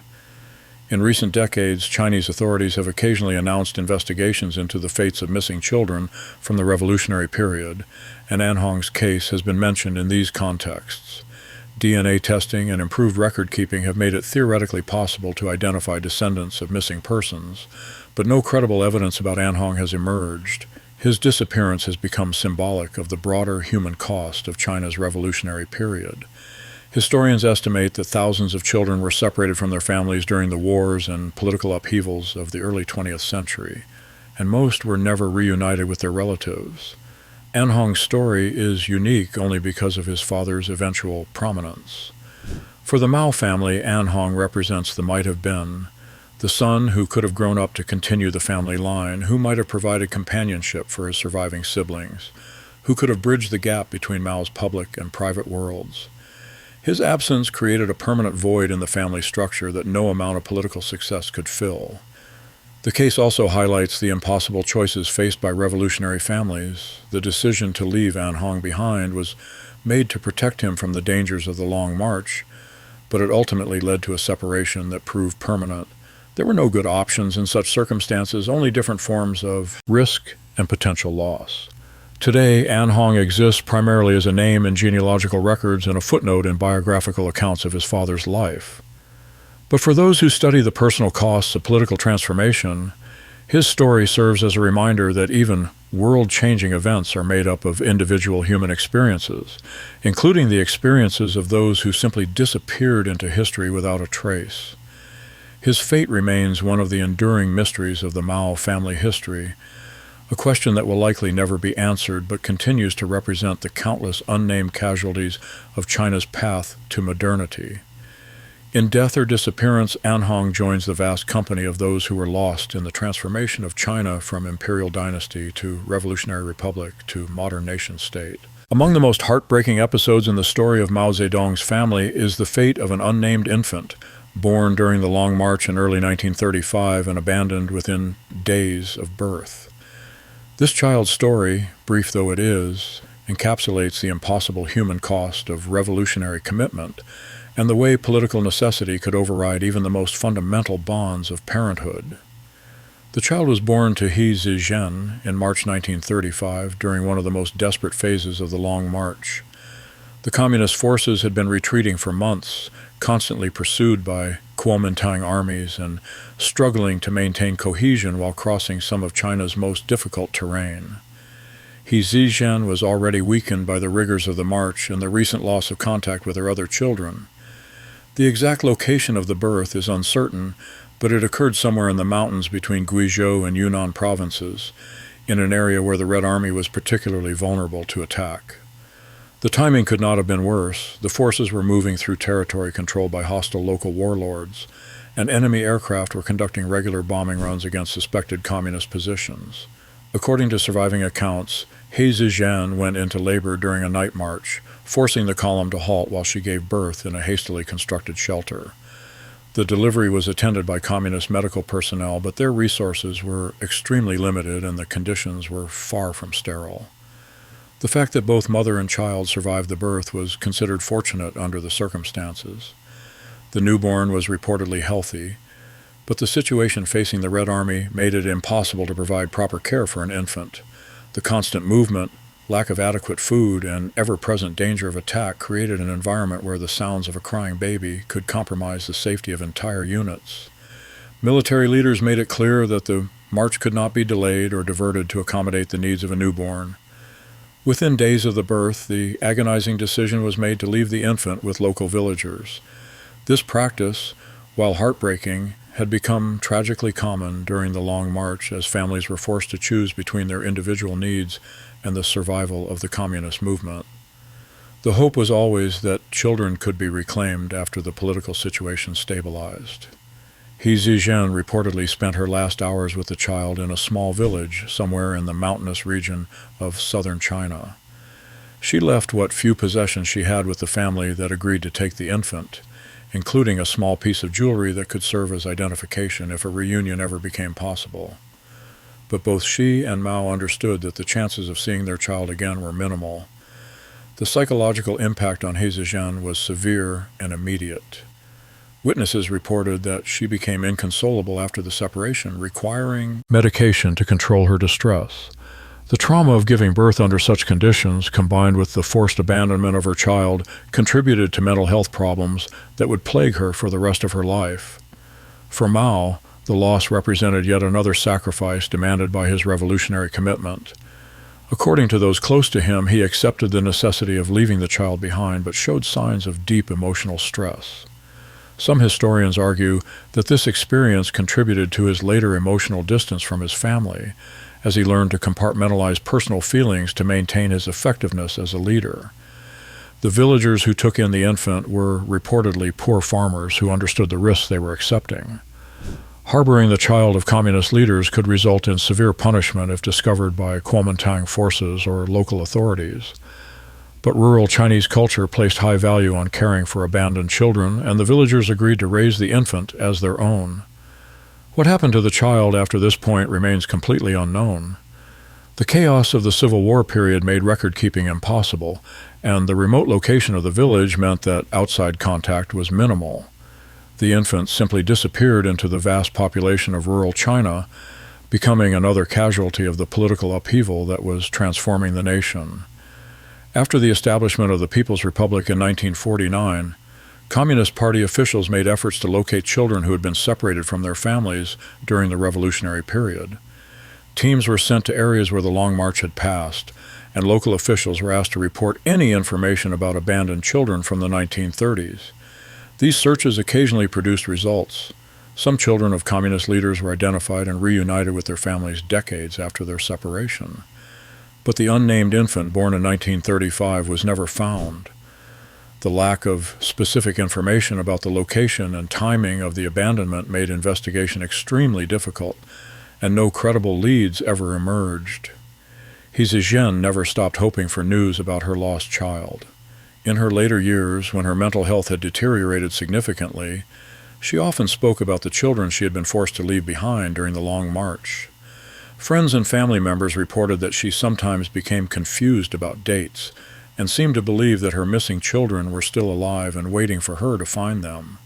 In recent decades, Chinese authorities have occasionally announced investigations into the fates of missing children from the revolutionary period, and Anhong's case has been mentioned in these contexts. DNA testing and improved record-keeping have made it theoretically possible to identify descendants of missing persons, but no credible evidence about Anhong has emerged. His disappearance has become symbolic of the broader human cost of China's revolutionary period. Historians estimate that thousands of children were separated from their families during the wars and political upheavals of the early 20th century, and most were never reunited with their relatives. An Hong's story is unique only because of his father's eventual prominence. For the Mao family, An Hong represents the might have been, the son who could have grown up to continue the family line, who might have provided companionship for his surviving siblings, who could have bridged the gap between Mao's public and private worlds. His absence created a permanent void in the family structure that no amount of political success could fill. The case also highlights the impossible choices faced by revolutionary families. The decision to leave An Hong behind was made to protect him from the dangers of the Long March, but it ultimately led to a separation that proved permanent. There were no good options in such circumstances, only different forms of risk and potential loss. Today, An Hong exists primarily as a name in genealogical records and a footnote in biographical accounts of his father's life. But for those who study the personal costs of political transformation, his story serves as a reminder that even world-changing events are made up of individual human experiences, including the experiences of those who simply disappeared into history without a trace. His fate remains one of the enduring mysteries of the Mao family history, a question that will likely never be answered but continues to represent the countless unnamed casualties of China's path to modernity. In death or disappearance, An Hong joins the vast company of those who were lost in the transformation of China from imperial dynasty to revolutionary republic to modern nation-state. Among the most heartbreaking episodes in the story of Mao Zedong's family is the fate of an unnamed infant, born during the Long March in early 1935 and abandoned within days of birth. This child's story, brief though it is, encapsulates the impossible human cost of revolutionary commitment and the way political necessity could override even the most fundamental bonds of parenthood. The child was born to He Zizhen in March 1935 during one of the most desperate phases of the Long March. The communist forces had been retreating for months, constantly pursued by Kuomintang armies and struggling to maintain cohesion while crossing some of China's most difficult terrain. He Zizhen was already weakened by the rigors of the march and the recent loss of contact with her other children. The exact location of the birth is uncertain, but it occurred somewhere in the mountains between Guizhou and Yunnan provinces, in an area where the Red Army was particularly vulnerable to attack. The timing could not have been worse. The forces were moving through territory controlled by hostile local warlords, and enemy aircraft were conducting regular bombing runs against suspected communist positions. According to surviving accounts, He Zizhen went into labor during a night march, forcing the column to halt while she gave birth in a hastily constructed shelter. The delivery was attended by communist medical personnel, but their resources were extremely limited and the conditions were far from sterile. The fact that both mother and child survived the birth was considered fortunate under the circumstances. The newborn was reportedly healthy, but the situation facing the Red Army made it impossible to provide proper care for an infant. The constant movement, lack of adequate food, and ever-present danger of attack created an environment where the sounds of a crying baby could compromise the safety of entire units. Military leaders made it clear that the march could not be delayed or diverted to accommodate the needs of a newborn. Within days of the birth, the agonizing decision was made to leave the infant with local villagers. This practice, while heartbreaking, had become tragically common during the Long March as families were forced to choose between their individual needs and the survival of the communist movement. The hope was always that children could be reclaimed after the political situation stabilized. He Zizhen reportedly spent her last hours with the child in a small village somewhere in the mountainous region of southern China. She left what few possessions she had with the family that agreed to take the infant, including a small piece of jewelry that could serve as identification if a reunion ever became possible. But both she and Mao understood that the chances of seeing their child again were minimal. The psychological impact on He Zizhen was severe and immediate. Witnesses reported that she became inconsolable after the separation, requiring medication to control her distress. The trauma of giving birth under such conditions, combined with the forced abandonment of her child, contributed to mental health problems that would plague her for the rest of her life. For Mao, the loss represented yet another sacrifice demanded by his revolutionary commitment. According to those close to him, he accepted the necessity of leaving the child behind, but showed signs of deep emotional stress. Some historians argue that this experience contributed to his later emotional distance from his family, as he learned to compartmentalize personal feelings to maintain his effectiveness as a leader. The villagers who took in the infant were reportedly poor farmers who understood the risks they were accepting. Harboring the child of communist leaders could result in severe punishment if discovered by Kuomintang forces or local authorities. But rural Chinese culture placed high value on caring for abandoned children, and the villagers agreed to raise the infant as their own. What happened to the child after this point remains completely unknown. The chaos of the Civil War period made record-keeping impossible, and the remote location of the village meant that outside contact was minimal. The infant simply disappeared into the vast population of rural China, becoming another casualty of the political upheaval that was transforming the nation. After the establishment of the People's Republic in 1949, Communist Party officials made efforts to locate children who had been separated from their families during the revolutionary period. Teams were sent to areas where the Long March had passed, and local officials were asked to report any information about abandoned children from the 1930s. These searches occasionally produced results. Some children of communist leaders were identified and reunited with their families decades after their separation. But the unnamed infant born in 1935 was never found. The lack of specific information about the location and timing of the abandonment made investigation extremely difficult, and no credible leads ever emerged. He Zizhen never stopped hoping for news about her lost child. In her later years, when her mental health had deteriorated significantly, she often spoke about the children she had been forced to leave behind during the Long March. Friends and family members reported that she sometimes became confused about dates and seemed to believe that her missing children were still alive and waiting for her to find them.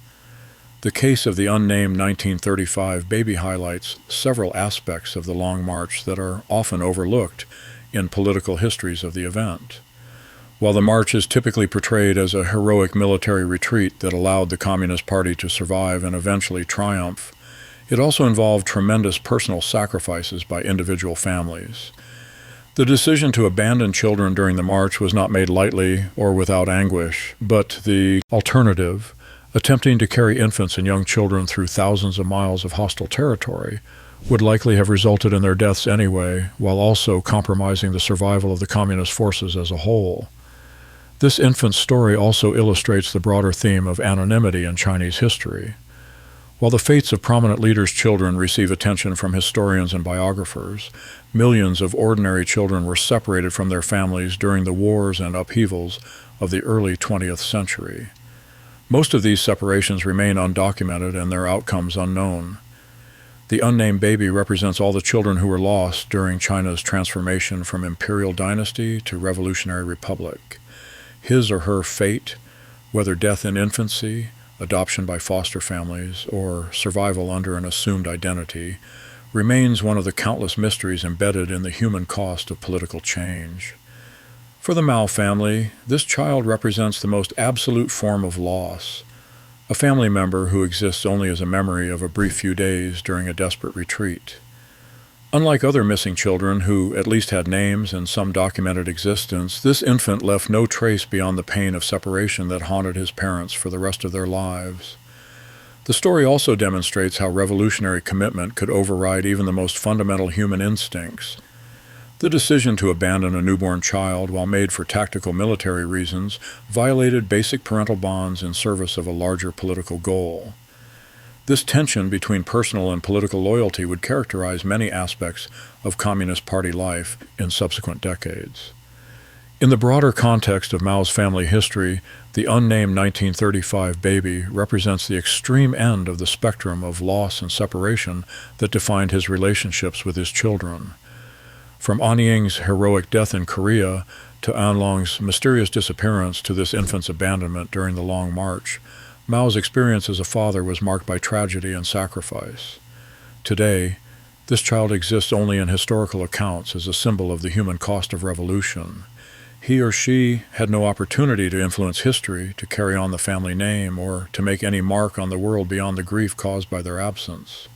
The case of the unnamed 1935 baby highlights several aspects of the Long March that are often overlooked in political histories of the event. While the march is typically portrayed as a heroic military retreat that allowed the Communist Party to survive and eventually triumph, it also involved tremendous personal sacrifices by individual families. The decision to abandon children during the march was not made lightly or without anguish, but the alternative, attempting to carry infants and young children through thousands of miles of hostile territory, would likely have resulted in their deaths anyway, while also compromising the survival of the communist forces as a whole. This infant's story also illustrates the broader theme of anonymity in Chinese history. While the fates of prominent leaders' children receive attention from historians and biographers, millions of ordinary children were separated from their families during the wars and upheavals of the early 20th century. Most of these separations remain undocumented and their outcomes unknown. The unnamed baby represents all the children who were lost during China's transformation from imperial dynasty to revolutionary republic. His or her fate, whether death in infancy, adoption by foster families, or survival under an assumed identity, remains one of the countless mysteries embedded in the human cost of political change. For the Mao family, this child represents the most absolute form of loss, a family member who exists only as a memory of a brief few days during a desperate retreat. Unlike other missing children who at least had names and some documented existence, this infant left no trace beyond the pain of separation that haunted his parents for the rest of their lives. The story also demonstrates how revolutionary commitment could override even the most fundamental human instincts. The decision to abandon a newborn child, while made for tactical military reasons, violated basic parental bonds in service of a larger political goal. This tension between personal and political loyalty would characterize many aspects of Communist Party life in subsequent decades. In the broader context of Mao's family history, the unnamed 1935 baby represents the extreme end of the spectrum of loss and separation that defined his relationships with his children. From An Ying's heroic death in Korea to An Long's mysterious disappearance to this infant's abandonment during the Long March, Mao's experience as a father was marked by tragedy and sacrifice. Today, this child exists only in historical accounts as a symbol of the human cost of revolution. He or she had no opportunity to influence history, to carry on the family name, or to make any mark on the world beyond the grief caused by their absence.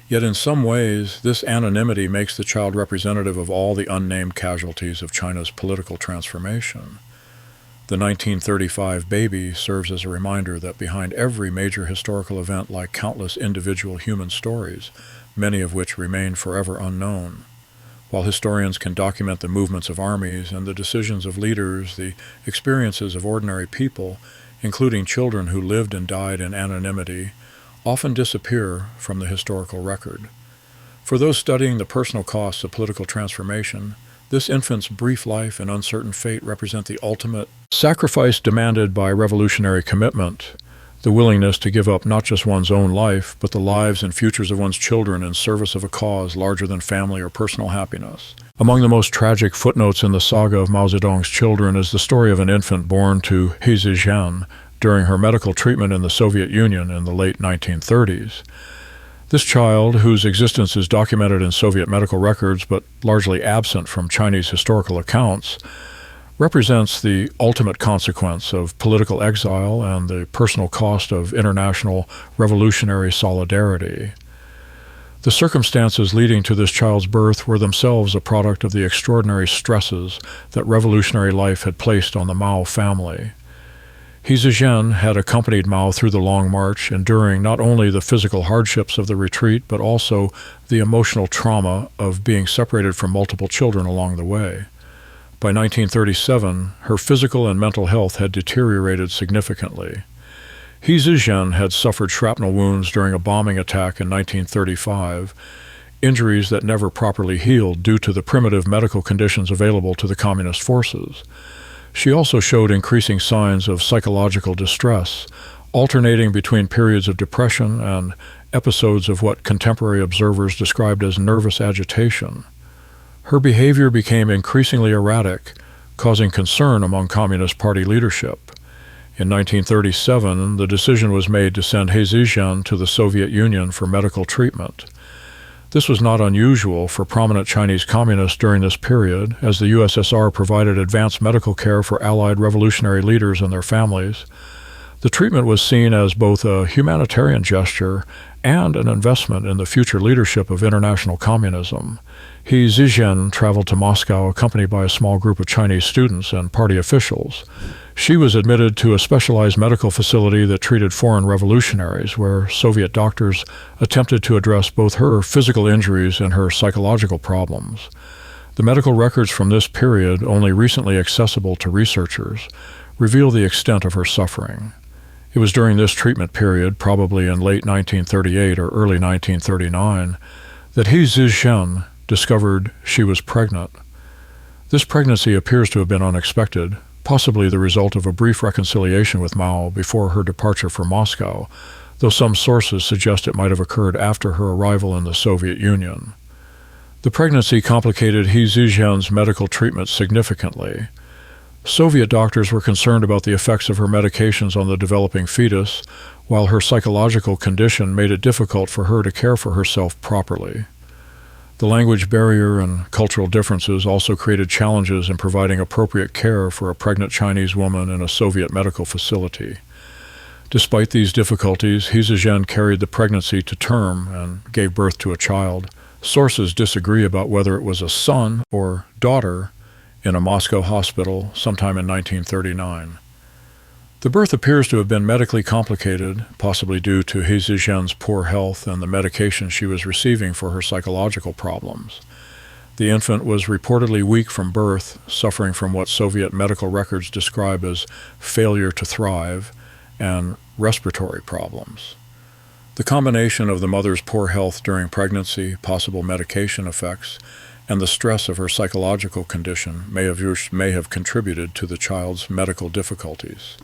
Yet in some ways, this anonymity makes the child representative of all the unnamed casualties of China's political transformation. The 1935 baby serves as a reminder that behind every major historical event lie countless individual human stories, many of which remain forever unknown. While historians can document the movements of armies and the decisions of leaders, the experiences of ordinary people, including children who lived and died in anonymity, often disappear from the historical record. For those studying the personal costs of political transformation, this infant's brief life and uncertain fate represent the ultimate sacrifice demanded by revolutionary commitment, the willingness to give up not just one's own life, but the lives and futures of one's children in service of a cause larger than family or personal happiness. Among the most tragic footnotes in the saga of Mao Zedong's children is the story of an infant born to He Zizhen during her medical treatment in the Soviet Union in the late 1930s. This child, whose existence is documented in Soviet medical records but largely absent from Chinese historical accounts, represents the ultimate consequence of political exile and the personal cost of international revolutionary solidarity. The circumstances leading to this child's birth were themselves a product of the extraordinary stresses that revolutionary life had placed on the Mao family. He Zizhen had accompanied Mao through the Long March, enduring not only the physical hardships of the retreat, but also the emotional trauma of being separated from multiple children along the way. By 1937, her physical and mental health had deteriorated significantly. He Zizhen had suffered shrapnel wounds during a bombing attack in 1935, injuries that never properly healed due to the primitive medical conditions available to the communist forces. She also showed increasing signs of psychological distress, alternating between periods of depression and episodes of what contemporary observers described as nervous agitation. Her behavior became increasingly erratic, causing concern among Communist Party leadership. In 1937, the decision was made to send He Zizhen to the Soviet Union for medical treatment. This was not unusual for prominent Chinese communists during this period, as the USSR provided advanced medical care for Allied revolutionary leaders and their families. The treatment was seen as both a humanitarian gesture and an investment in the future leadership of international communism. He Zizhen traveled to Moscow accompanied by a small group of Chinese students and party officials. She was admitted to a specialized medical facility that treated foreign revolutionaries, where Soviet doctors attempted to address both her physical injuries and her psychological problems. The medical records from this period, only recently accessible to researchers, reveal the extent of her suffering. It was during this treatment period, probably in late 1938 or early 1939, that He Zizhen discovered she was pregnant. This pregnancy appears to have been unexpected, possibly the result of a brief reconciliation with Mao before her departure for Moscow, though some sources suggest it might have occurred after her arrival in the Soviet Union. The pregnancy complicated He Zizhen's medical treatment significantly. Soviet doctors were concerned about the effects of her medications on the developing fetus, while her psychological condition made it difficult for her to care for herself properly. The language barrier and cultural differences also created challenges in providing appropriate care for a pregnant Chinese woman in a Soviet medical facility. Despite these difficulties, He Zizhen carried the pregnancy to term and gave birth to a child. Sources disagree about whether it was a son or daughter in a Moscow hospital sometime in 1939. The birth appears to have been medically complicated, possibly due to He Zizhen's poor health and the medication she was receiving for her psychological problems. The infant was reportedly weak from birth, suffering from what Soviet medical records describe as failure to thrive and respiratory problems. The combination of the mother's poor health during pregnancy, possible medication effects, and the stress of her psychological condition may have contributed to the child's medical difficulties.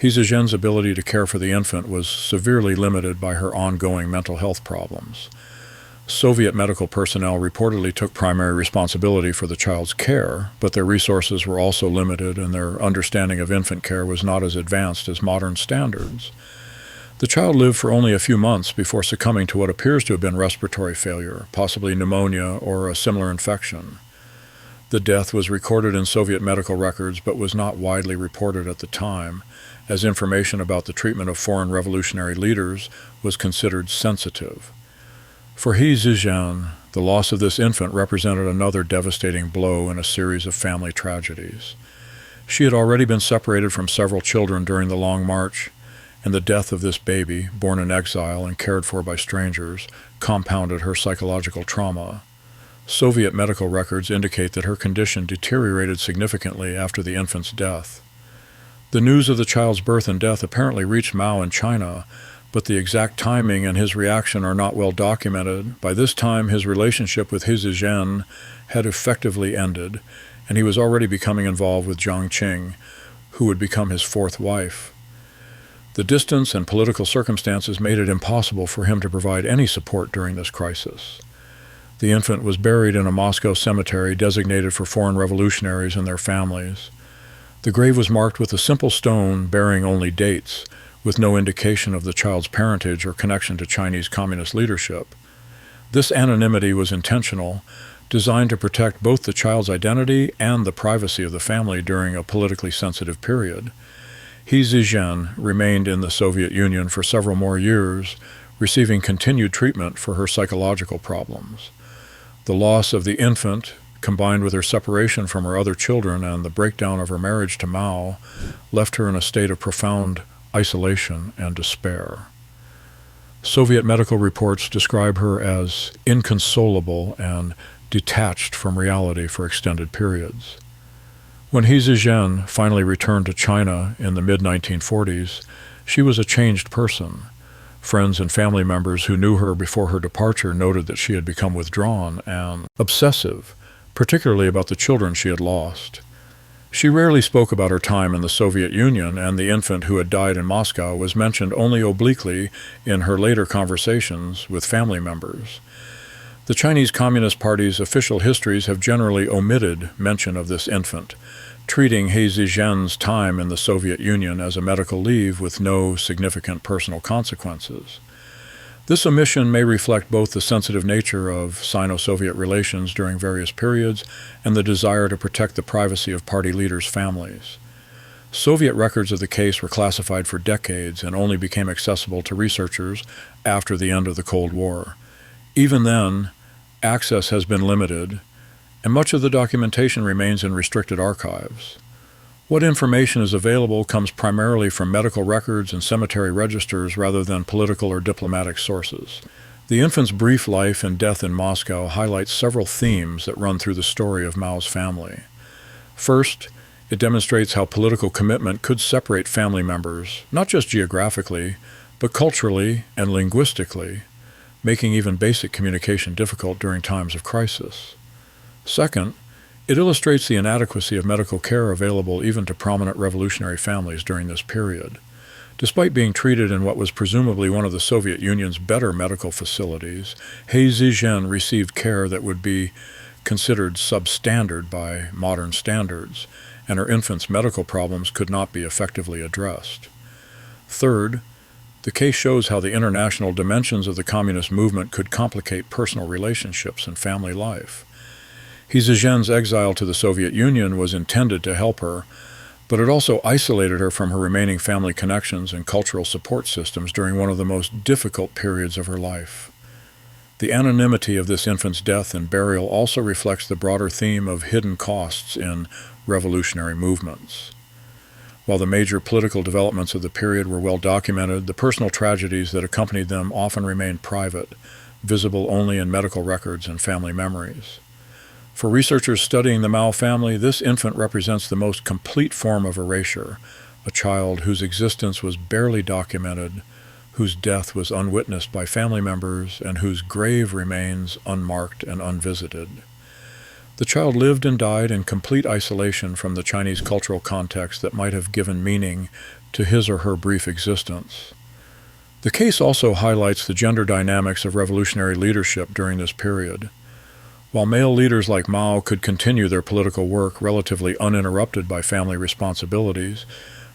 He Zizhen's ability to care for the infant was severely limited by her ongoing mental health problems. Soviet medical personnel reportedly took primary responsibility for the child's care, but their resources were also limited and their understanding of infant care was not as advanced as modern standards. The child lived for only a few months before succumbing to what appears to have been respiratory failure, possibly pneumonia or a similar infection. The death was recorded in Soviet medical records but was not widely reported at the time, as information about the treatment of foreign revolutionary leaders was considered sensitive. For He Zizhen, the loss of this infant represented another devastating blow in a series of family tragedies. She had already been separated from several children during the Long March, and the death of this baby, born in exile and cared for by strangers, compounded her psychological trauma. Soviet medical records indicate that her condition deteriorated significantly after the infant's death. The news of the child's birth and death apparently reached Mao in China, but the exact timing and his reaction are not well documented. By this time, his relationship with He Zizhen had effectively ended, and he was already becoming involved with Jiang Qing, who would become his fourth wife. The distance and political circumstances made it impossible for him to provide any support during this crisis. The infant was buried in a Moscow cemetery designated for foreign revolutionaries and their families. The grave was marked with a simple stone bearing only dates, with no indication of the child's parentage or connection to Chinese communist leadership. This anonymity was intentional, designed to protect both the child's identity and the privacy of the family during a politically sensitive period. He Zizhen remained in the Soviet Union for several more years, receiving continued treatment for her psychological problems. The loss of the infant, combined with her separation from her other children and the breakdown of her marriage to Mao, left her in a state of profound isolation and despair. Soviet medical reports describe her as inconsolable and detached from reality for extended periods. When He Zizhen finally returned to China in the mid-1940s, she was a changed person. Friends and family members who knew her before her departure noted that she had become withdrawn and obsessive, particularly about the children she had lost. She rarely spoke about her time in the Soviet Union, and the infant who had died in Moscow was mentioned only obliquely in her later conversations with family members. The Chinese Communist Party's official histories have generally omitted mention of this infant, treating He Zizhen's time in the Soviet Union as a medical leave with no significant personal consequences. This omission may reflect both the sensitive nature of Sino-Soviet relations during various periods and the desire to protect the privacy of party leaders' families. Soviet records of the case were classified for decades and only became accessible to researchers after the end of the Cold War. Even then, access has been limited, and much of the documentation remains in restricted archives. What information is available comes primarily from medical records and cemetery registers rather than political or diplomatic sources. The infant's brief life and death in Moscow highlights several themes that run through the story of Mao's family. First, it demonstrates how political commitment could separate family members, not just geographically, but culturally and linguistically, making even basic communication difficult during times of crisis. Second, it illustrates the inadequacy of medical care available even to prominent revolutionary families during this period. Despite being treated in what was presumably one of the Soviet Union's better medical facilities, He Zizhen received care that would be considered substandard by modern standards, and her infant's medical problems could not be effectively addressed. Third, the case shows how the international dimensions of the communist movement could complicate personal relationships and family life. He Zizhen's exile to the Soviet Union was intended to help her, but it also isolated her from her remaining family connections and cultural support systems during one of the most difficult periods of her life. The anonymity of this infant's death and burial also reflects the broader theme of hidden costs in revolutionary movements. While the major political developments of the period were well documented, the personal tragedies that accompanied them often remained private, visible only in medical records and family memories. For researchers studying the Mao family, this infant represents the most complete form of erasure, a child whose existence was barely documented, whose death was unwitnessed by family members, and whose grave remains unmarked and unvisited. The child lived and died in complete isolation from the Chinese cultural context that might have given meaning to his or her brief existence. The case also highlights the gender dynamics of revolutionary leadership during this period. While male leaders like Mao could continue their political work relatively uninterrupted by family responsibilities,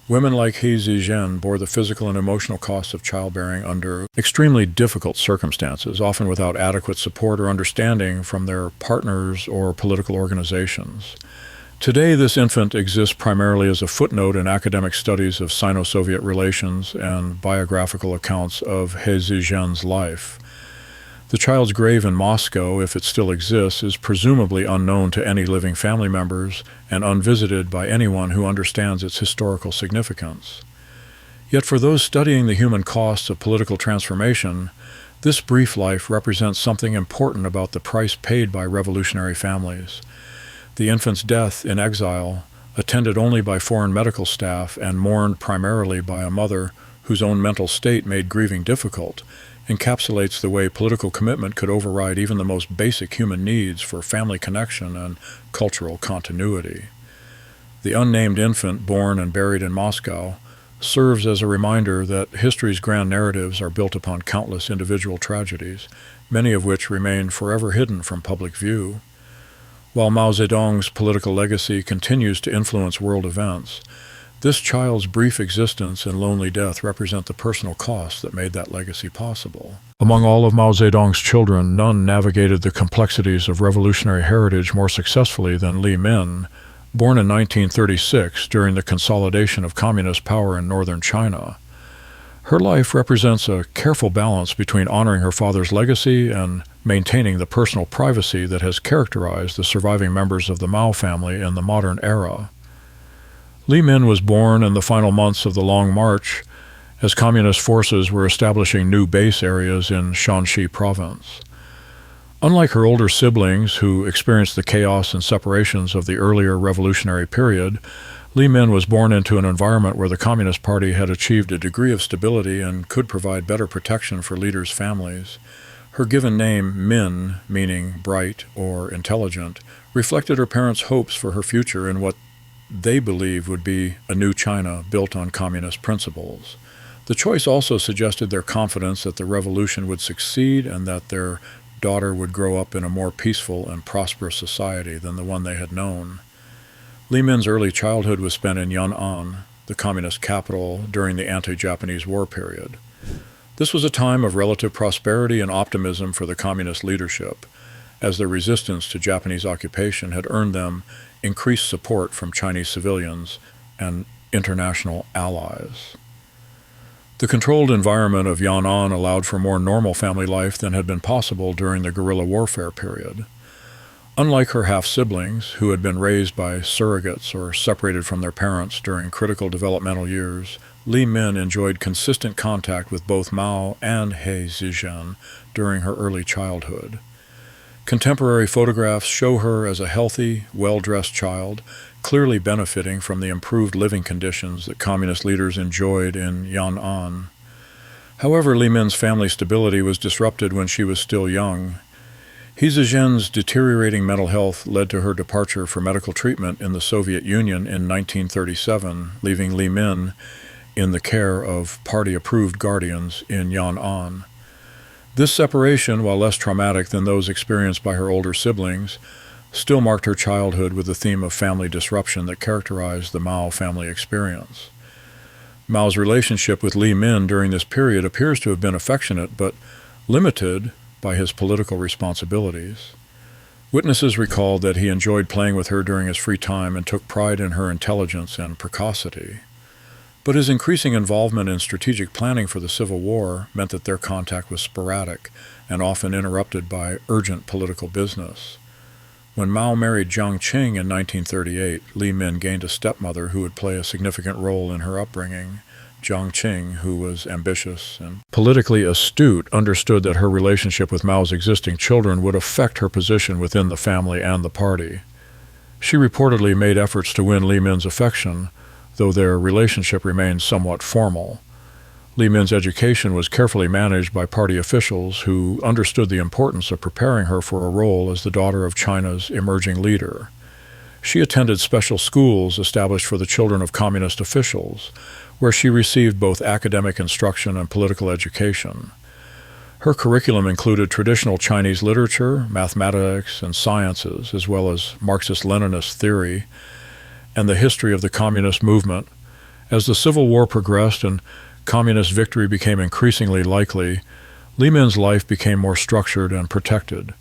women like He Zizhen bore the physical and emotional costs of childbearing under extremely difficult circumstances, often without adequate support or understanding from their partners or political organizations. Today, this infant exists primarily as a footnote in academic studies of Sino-Soviet relations and biographical accounts of He Zizhen's life. The child's grave in Moscow, if it still exists, is presumably unknown to any living family members and unvisited by anyone who understands its historical significance. Yet for those studying the human costs of political transformation, this brief life represents something important about the price paid by revolutionary families. The infant's death in exile, attended only by foreign medical staff and mourned primarily by a mother whose own mental state made grieving difficult, encapsulates the way political commitment could override even the most basic human needs for family connection and cultural continuity. The unnamed infant born and buried in Moscow serves as a reminder that history's grand narratives are built upon countless individual tragedies, many of which remain forever hidden from public view. While Mao Zedong's political legacy continues to influence world events, this child's brief existence and lonely death represent the personal costs that made that legacy possible. Among all of Mao Zedong's children, none navigated the complexities of revolutionary heritage more successfully than Li Min, born in 1936 during the consolidation of communist power in northern China. Her life represents a careful balance between honoring her father's legacy and maintaining the personal privacy that has characterized the surviving members of the Mao family in the modern era. Li Min was born in the final months of the Long March as communist forces were establishing new base areas in Shanxi province. Unlike her older siblings, who experienced the chaos and separations of the earlier revolutionary period, Li Min was born into an environment where the Communist Party had achieved a degree of stability and could provide better protection for leaders' families. Her given name, Min, meaning bright or intelligent, reflected her parents' hopes for her future in what they believed would be a new China built on communist principles. The choice also suggested their confidence that the revolution would succeed and that their daughter would grow up in a more peaceful and prosperous society than the one they had known. Li Min's early childhood was spent in Yan'an, the communist capital, during the anti-Japanese war period. This was a time of relative prosperity and optimism for the communist leadership, as their resistance to Japanese occupation had earned them increased support from Chinese civilians and international allies. The controlled environment of Yan'an allowed for more normal family life than had been possible during the guerrilla warfare period. Unlike her half-siblings, who had been raised by surrogates or separated from their parents during critical developmental years, Li Min enjoyed consistent contact with both Mao and He Zizhen during her early childhood. Contemporary photographs show her as a healthy, well-dressed child, clearly benefiting from the improved living conditions that communist leaders enjoyed in Yan'an. However, Li Min's family stability was disrupted when she was still young. He Zizhen's deteriorating mental health led to her departure for medical treatment in the Soviet Union in 1937, leaving Li Min in the care of party-approved guardians in Yan'an. This separation, while less traumatic than those experienced by her older siblings, still marked her childhood with the theme of family disruption that characterized the Mao family experience. Mao's relationship with Li Min during this period appears to have been affectionate but limited by his political responsibilities. Witnesses recalled that he enjoyed playing with her during his free time and took pride in her intelligence and precocity. But his increasing involvement in strategic planning for the Civil War meant that their contact was sporadic and often interrupted by urgent political business. When Mao married Jiang Qing in 1938, Li Min gained a stepmother who would play a significant role in her upbringing. Jiang Qing, who was ambitious and politically astute, understood that her relationship with Mao's existing children would affect her position within the family and the party. She reportedly made efforts to win Li Min's affection, though their relationship remained somewhat formal. Li Min's education was carefully managed by party officials who understood the importance of preparing her for a role as the daughter of China's emerging leader. She attended special schools established for the children of communist officials, where she received both academic instruction and political education. Her curriculum included traditional Chinese literature, mathematics, and sciences, as well as Marxist-Leninist theory, and the history of the communist movement. As the Civil War progressed and communist victory became increasingly likely, Li Min's life became more structured and protected.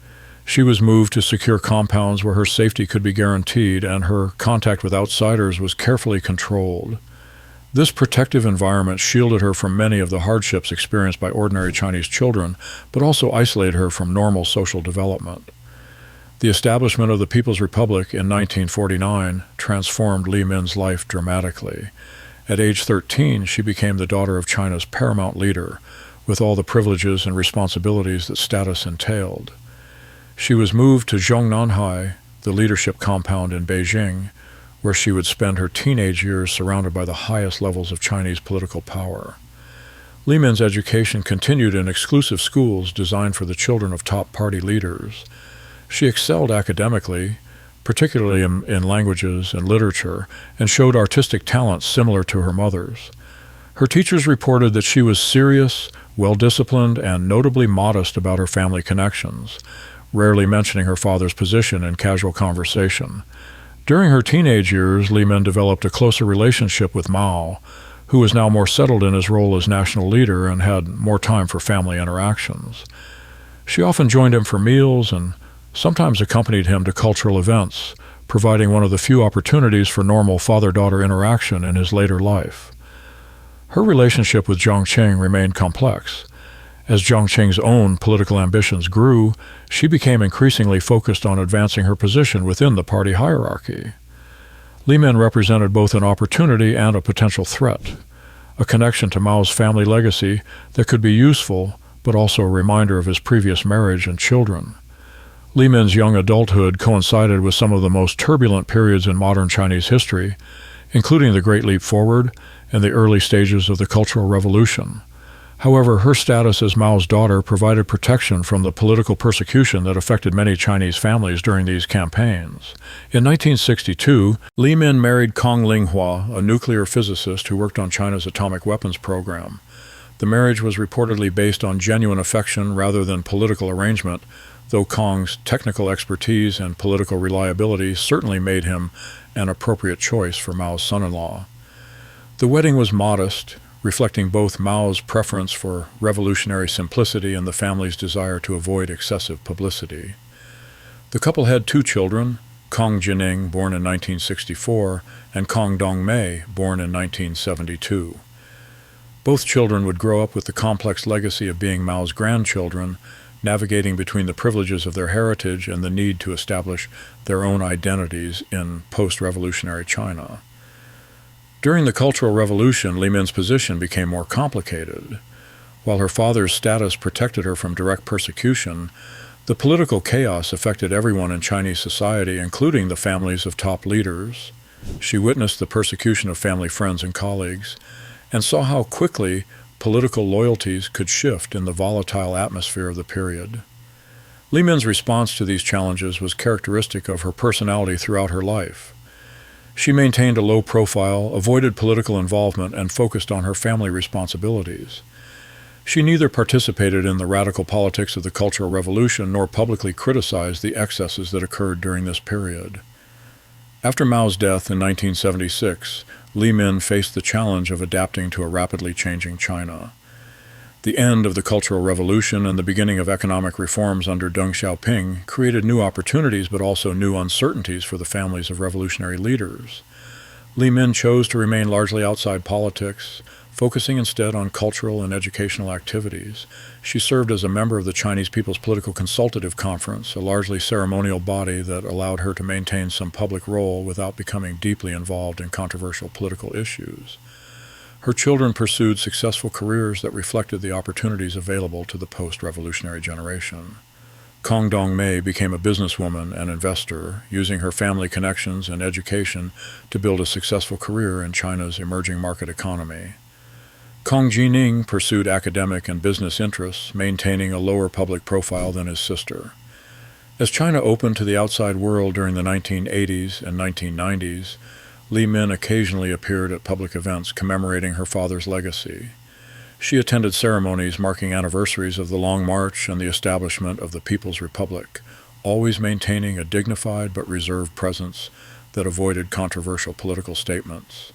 She was moved to secure compounds where her safety could be guaranteed, and her contact with outsiders was carefully controlled. This protective environment shielded her from many of the hardships experienced by ordinary Chinese children, but also isolated her from normal social development. The establishment of the People's Republic in 1949 transformed Li Min's life dramatically. At age 13, she became the daughter of China's paramount leader, with all the privileges and responsibilities that status entailed. She was moved to Zhongnanhai, the leadership compound in Beijing, where she would spend her teenage years surrounded by the highest levels of Chinese political power. Li Min's education continued in exclusive schools designed for the children of top party leaders. She excelled academically, particularly in languages and literature, and showed artistic talents similar to her mother's. Her teachers reported that she was serious, well-disciplined, and notably modest about her family connections, rarely mentioning her father's position in casual conversation. During her teenage years, Li Min developed a closer relationship with Mao, who was now more settled in his role as national leader and had more time for family interactions. She often joined him for meals and sometimes accompanied him to cultural events, providing one of the few opportunities for normal father-daughter interaction in his later life. Her relationship with Jiang Qing remained complex. As Jiang Qing's own political ambitions grew, she became increasingly focused on advancing her position within the party hierarchy. Li Min represented both an opportunity and a potential threat, a connection to Mao's family legacy that could be useful, but also a reminder of his previous marriage and children. Li Min's young adulthood coincided with some of the most turbulent periods in modern Chinese history, including the Great Leap Forward and the early stages of the Cultural Revolution. However, her status as Mao's daughter provided protection from the political persecution that affected many Chinese families during these campaigns. In 1962, Li Min married Kong Linghua, a nuclear physicist who worked on China's atomic weapons program. The marriage was reportedly based on genuine affection rather than political arrangement, though Kong's technical expertise and political reliability certainly made him an appropriate choice for Mao's son-in-law. The wedding was modest, reflecting both Mao's preference for revolutionary simplicity and the family's desire to avoid excessive publicity. The couple had 2 children, Kong Jining, born in 1964, and Kong Dongmei, born in 1972. Both children would grow up with the complex legacy of being Mao's grandchildren, navigating between the privileges of their heritage and the need to establish their own identities in post-revolutionary China. During the Cultural Revolution, Li Min's position became more complicated. While her father's status protected her from direct persecution, the political chaos affected everyone in Chinese society, including the families of top leaders. She witnessed the persecution of family friends and colleagues, and saw how quickly political loyalties could shift in the volatile atmosphere of the period. Li Min's response to these challenges was characteristic of her personality throughout her life. She maintained a low profile, avoided political involvement, and focused on her family responsibilities. She neither participated in the radical politics of the Cultural Revolution nor publicly criticized the excesses that occurred during this period. After Mao's death in 1976, Li Min faced the challenge of adapting to a rapidly changing China. The end of the Cultural Revolution and the beginning of economic reforms under Deng Xiaoping created new opportunities but also new uncertainties for the families of revolutionary leaders. Li Min chose to remain largely outside politics, focusing instead on cultural and educational activities. She served as a member of the Chinese People's Political Consultative Conference, a largely ceremonial body that allowed her to maintain some public role without becoming deeply involved in controversial political issues. Her children pursued successful careers that reflected the opportunities available to the post-revolutionary generation. Kong Dongmei became a businesswoman and investor, using her family connections and education to build a successful career in China's emerging market economy. Kong Jining pursued academic and business interests, maintaining a lower public profile than his sister. As China opened to the outside world during the 1980s and 1990s, Li Min occasionally appeared at public events commemorating her father's legacy. She attended ceremonies marking anniversaries of the Long March and the establishment of the People's Republic, always maintaining a dignified but reserved presence that avoided controversial political statements.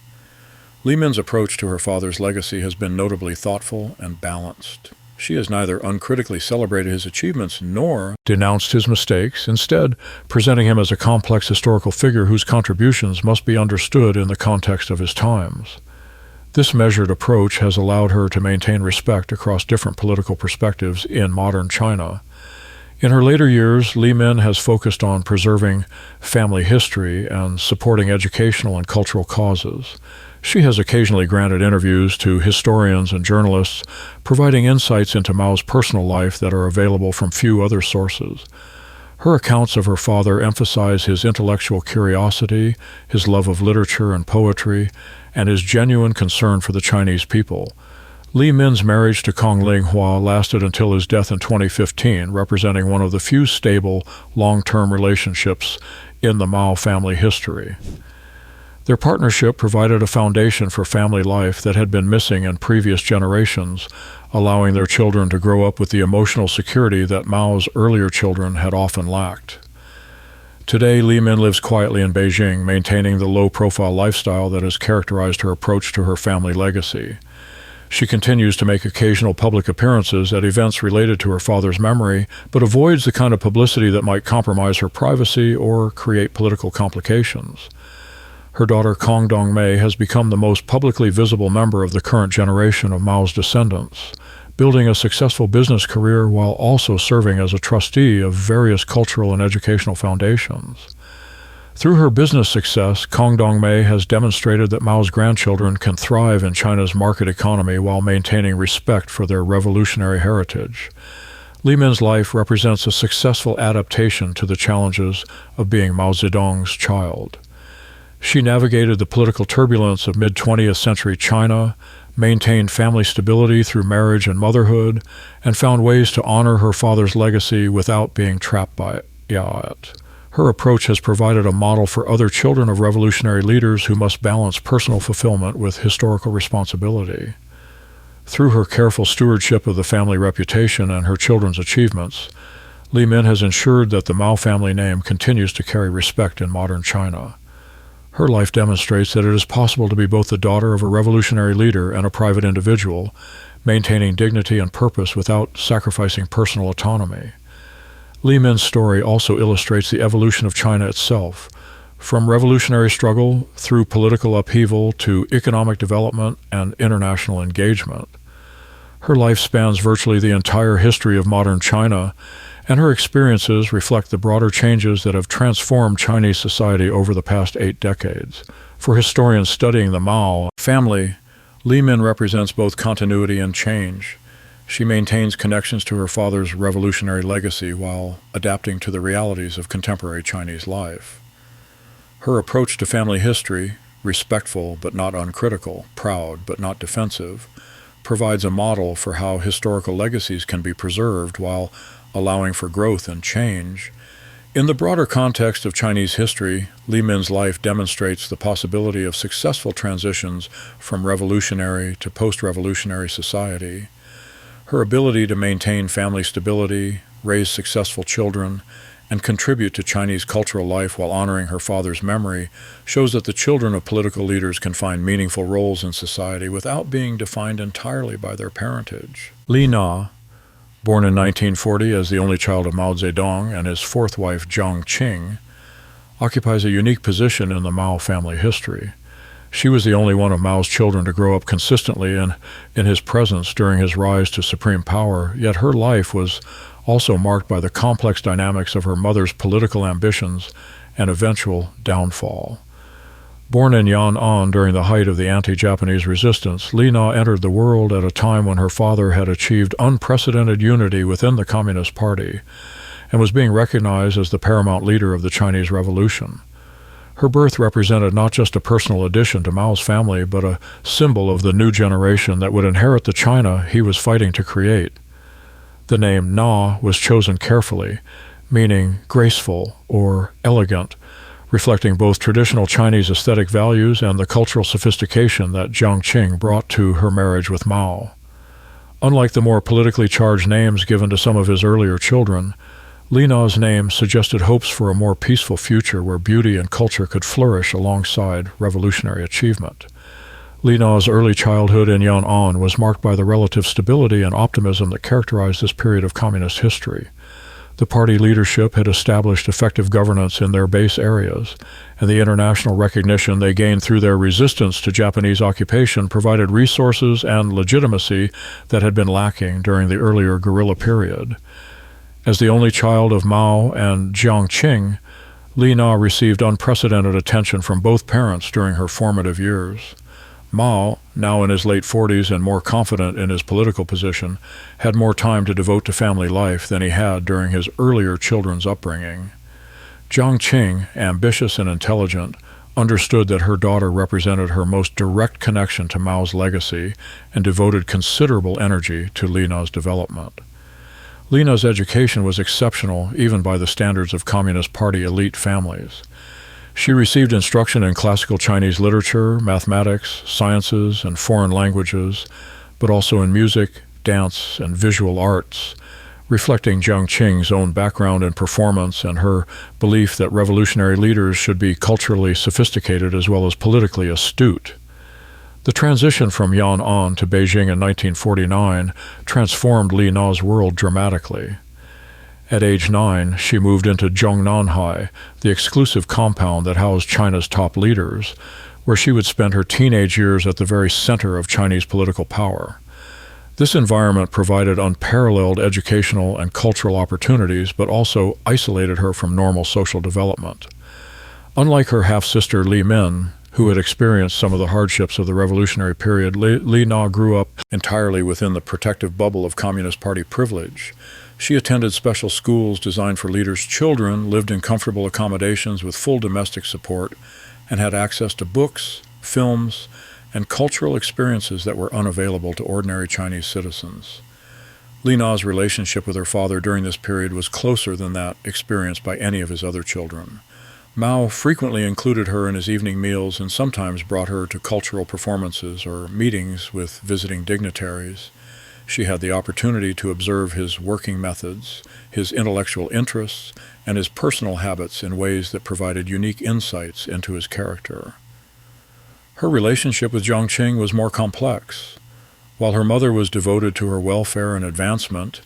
Li Min's approach to her father's legacy has been notably thoughtful and balanced. She has neither uncritically celebrated his achievements nor denounced his mistakes, instead presenting him as a complex historical figure whose contributions must be understood in the context of his times. This measured approach has allowed her to maintain respect across different political perspectives in modern China. In her later years, Li Min has focused on preserving family history and supporting educational and cultural causes. She has occasionally granted interviews to historians and journalists, providing insights into Mao's personal life that are available from few other sources. Her accounts of her father emphasize his intellectual curiosity, his love of literature and poetry, and his genuine concern for the Chinese people. Li Min's marriage to Kong Linghua lasted until his death in 2015, representing one of the few stable, long-term relationships in the Mao family history. Their partnership provided a foundation for family life that had been missing in previous generations, allowing their children to grow up with the emotional security that Mao's earlier children had often lacked. Today, Li Min lives quietly in Beijing, maintaining the low-profile lifestyle that has characterized her approach to her family legacy. She continues to make occasional public appearances at events related to her father's memory, but avoids the kind of publicity that might compromise her privacy or create political complications. Her daughter Kong Dongmei has become the most publicly visible member of the current generation of Mao's descendants, building a successful business career while also serving as a trustee of various cultural and educational foundations. Through her business success, Kong Dongmei has demonstrated that Mao's grandchildren can thrive in China's market economy while maintaining respect for their revolutionary heritage. Li Min's life represents a successful adaptation to the challenges of being Mao Zedong's child. She navigated the political turbulence of mid-20th century China, maintained family stability through marriage and motherhood, and found ways to honor her father's legacy without being trapped by it. Her approach has provided a model for other children of revolutionary leaders who must balance personal fulfillment with historical responsibility. Through her careful stewardship of the family reputation and her children's achievements, Li Min has ensured that the Mao family name continues to carry respect in modern China. Her life demonstrates that it is possible to be both the daughter of a revolutionary leader and a private individual, maintaining dignity and purpose without sacrificing personal autonomy. Li Min's story also illustrates the evolution of China itself, from revolutionary struggle through political upheaval to economic development and international engagement. Her life spans virtually the entire history of modern China, and her experiences reflect the broader changes that have transformed Chinese society over the past 8 decades. For historians studying the Mao family, Li Min represents both continuity and change. She maintains connections to her father's revolutionary legacy while adapting to the realities of contemporary Chinese life. Her approach to family history, respectful but not uncritical, proud but not defensive, provides a model for how historical legacies can be preserved while allowing for growth and change. In the broader context of Chinese history, Li Min's life demonstrates the possibility of successful transitions from revolutionary to post-revolutionary society. Her ability to maintain family stability, raise successful children, and contribute to Chinese cultural life while honoring her father's memory shows that the children of political leaders can find meaningful roles in society without being defined entirely by their parentage. Li Na, born in 1940 as the only child of Mao Zedong and his fourth wife Jiang Qing, occupies a unique position in the Mao family history. She was the only one of Mao's children to grow up consistently in his presence during his rise to supreme power, yet her life was also marked by the complex dynamics of her mother's political ambitions and eventual downfall. Born in Yan'an during the height of the anti-Japanese resistance, Li Na entered the world at a time when her father had achieved unprecedented unity within the Communist Party and was being recognized as the paramount leader of the Chinese Revolution. Her birth represented not just a personal addition to Mao's family, but a symbol of the new generation that would inherit the China he was fighting to create. The name Na was chosen carefully, meaning graceful or elegant, reflecting both traditional Chinese aesthetic values and the cultural sophistication that Jiang Qing brought to her marriage with Mao. Unlike the more politically charged names given to some of his earlier children, Li Na's name suggested hopes for a more peaceful future where beauty and culture could flourish alongside revolutionary achievement. Li Na's early childhood in Yan'an was marked by the relative stability and optimism that characterized this period of communist history. The party leadership had established effective governance in their base areas, and the international recognition they gained through their resistance to Japanese occupation provided resources and legitimacy that had been lacking during the earlier guerrilla period. As the only child of Mao and Jiang Qing, Li Na received unprecedented attention from both parents during her formative years. Mao, now in his late 40s and more confident in his political position, had more time to devote to family life than he had during his earlier children's upbringing. Jiang Qing, ambitious and intelligent, understood that her daughter represented her most direct connection to Mao's legacy and devoted considerable energy to Li Na's development. Li Na's education was exceptional even by the standards of Communist Party elite families. She received instruction in classical Chinese literature, mathematics, sciences, and foreign languages, but also in music, dance, and visual arts, reflecting Jiang Qing's own background in performance and her belief that revolutionary leaders should be culturally sophisticated as well as politically astute. The transition from Yan'an to Beijing in 1949 transformed Li Na's world dramatically. At age 9, she moved into Zhongnanhai, the exclusive compound that housed China's top leaders, where she would spend her teenage years at the very center of Chinese political power. This environment provided unparalleled educational and cultural opportunities, but also isolated her from normal social development. Unlike her half-sister Li Min, who had experienced some of the hardships of the revolutionary period, Li Na grew up entirely within the protective bubble of Communist Party privilege. She attended special schools designed for leaders' children, lived in comfortable accommodations with full domestic support, and had access to books, films, and cultural experiences that were unavailable to ordinary Chinese citizens. Li Na's relationship with her father during this period was closer than that experienced by any of his other children. Mao frequently included her in his evening meals and sometimes brought her to cultural performances or meetings with visiting dignitaries. She had the opportunity to observe his working methods, his intellectual interests, and his personal habits in ways that provided unique insights into his character. Her relationship with Jiang Qing was more complex. While her mother was devoted to her welfare and advancement,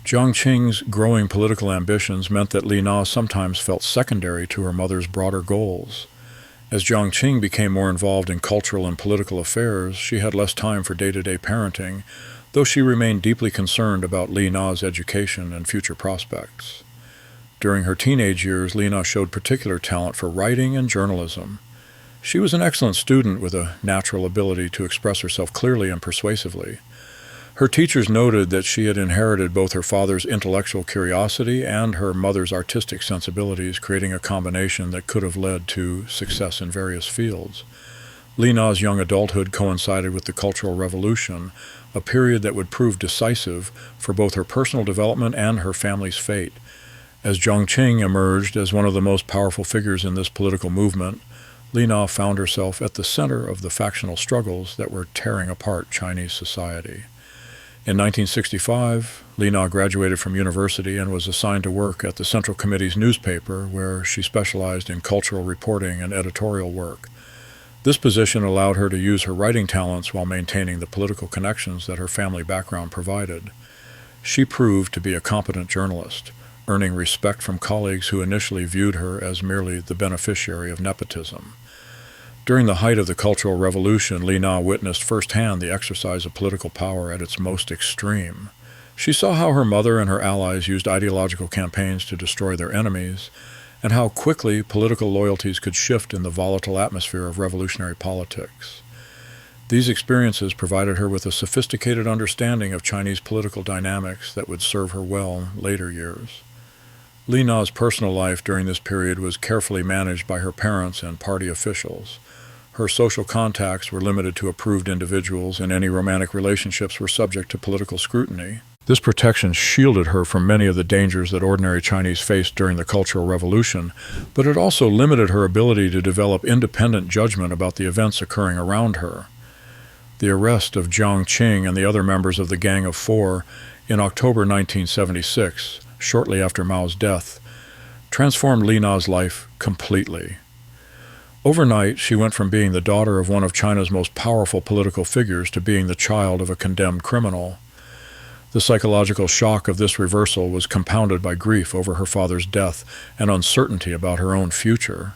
Jiang Qing's growing political ambitions meant that Li Na sometimes felt secondary to her mother's broader goals. As Jiang Qing became more involved in cultural and political affairs, she had less time for day-to-day parenting, though she remained deeply concerned about Li Na's education and future prospects. During her teenage years, Li Na showed particular talent for writing and journalism. She was an excellent student with a natural ability to express herself clearly and persuasively. Her teachers noted that she had inherited both her father's intellectual curiosity and her mother's artistic sensibilities, creating a combination that could have led to success in various fields. Li Na's young adulthood coincided with the Cultural Revolution, a period that would prove decisive for both her personal development and her family's fate. As Jiang Qing emerged as one of the most powerful figures in this political movement, Li Na found herself at the center of the factional struggles that were tearing apart Chinese society. In 1965, Li Na graduated from university and was assigned to work at the Central Committee's newspaper, where she specialized in cultural reporting and editorial work. This position allowed her to use her writing talents while maintaining the political connections that her family background provided. She proved to be a competent journalist, earning respect from colleagues who initially viewed her as merely the beneficiary of nepotism. During the height of the Cultural Revolution, Li Na witnessed firsthand the exercise of political power at its most extreme. She saw how her mother and her allies used ideological campaigns to destroy their enemies, and how quickly political loyalties could shift in the volatile atmosphere of revolutionary politics. These experiences provided her with a sophisticated understanding of Chinese political dynamics that would serve her well in later years. Li Na's personal life during this period was carefully managed by her parents and party officials. Her social contacts were limited to approved individuals, and any romantic relationships were subject to political scrutiny. This protection shielded her from many of the dangers that ordinary Chinese faced during the Cultural Revolution, but it also limited her ability to develop independent judgment about the events occurring around her. The arrest of Jiang Qing and the other members of the Gang of Four in October 1976, shortly after Mao's death, transformed Li Na's life completely. Overnight, she went from being the daughter of one of China's most powerful political figures to being the child of a condemned criminal. The psychological shock of this reversal was compounded by grief over her father's death and uncertainty about her own future.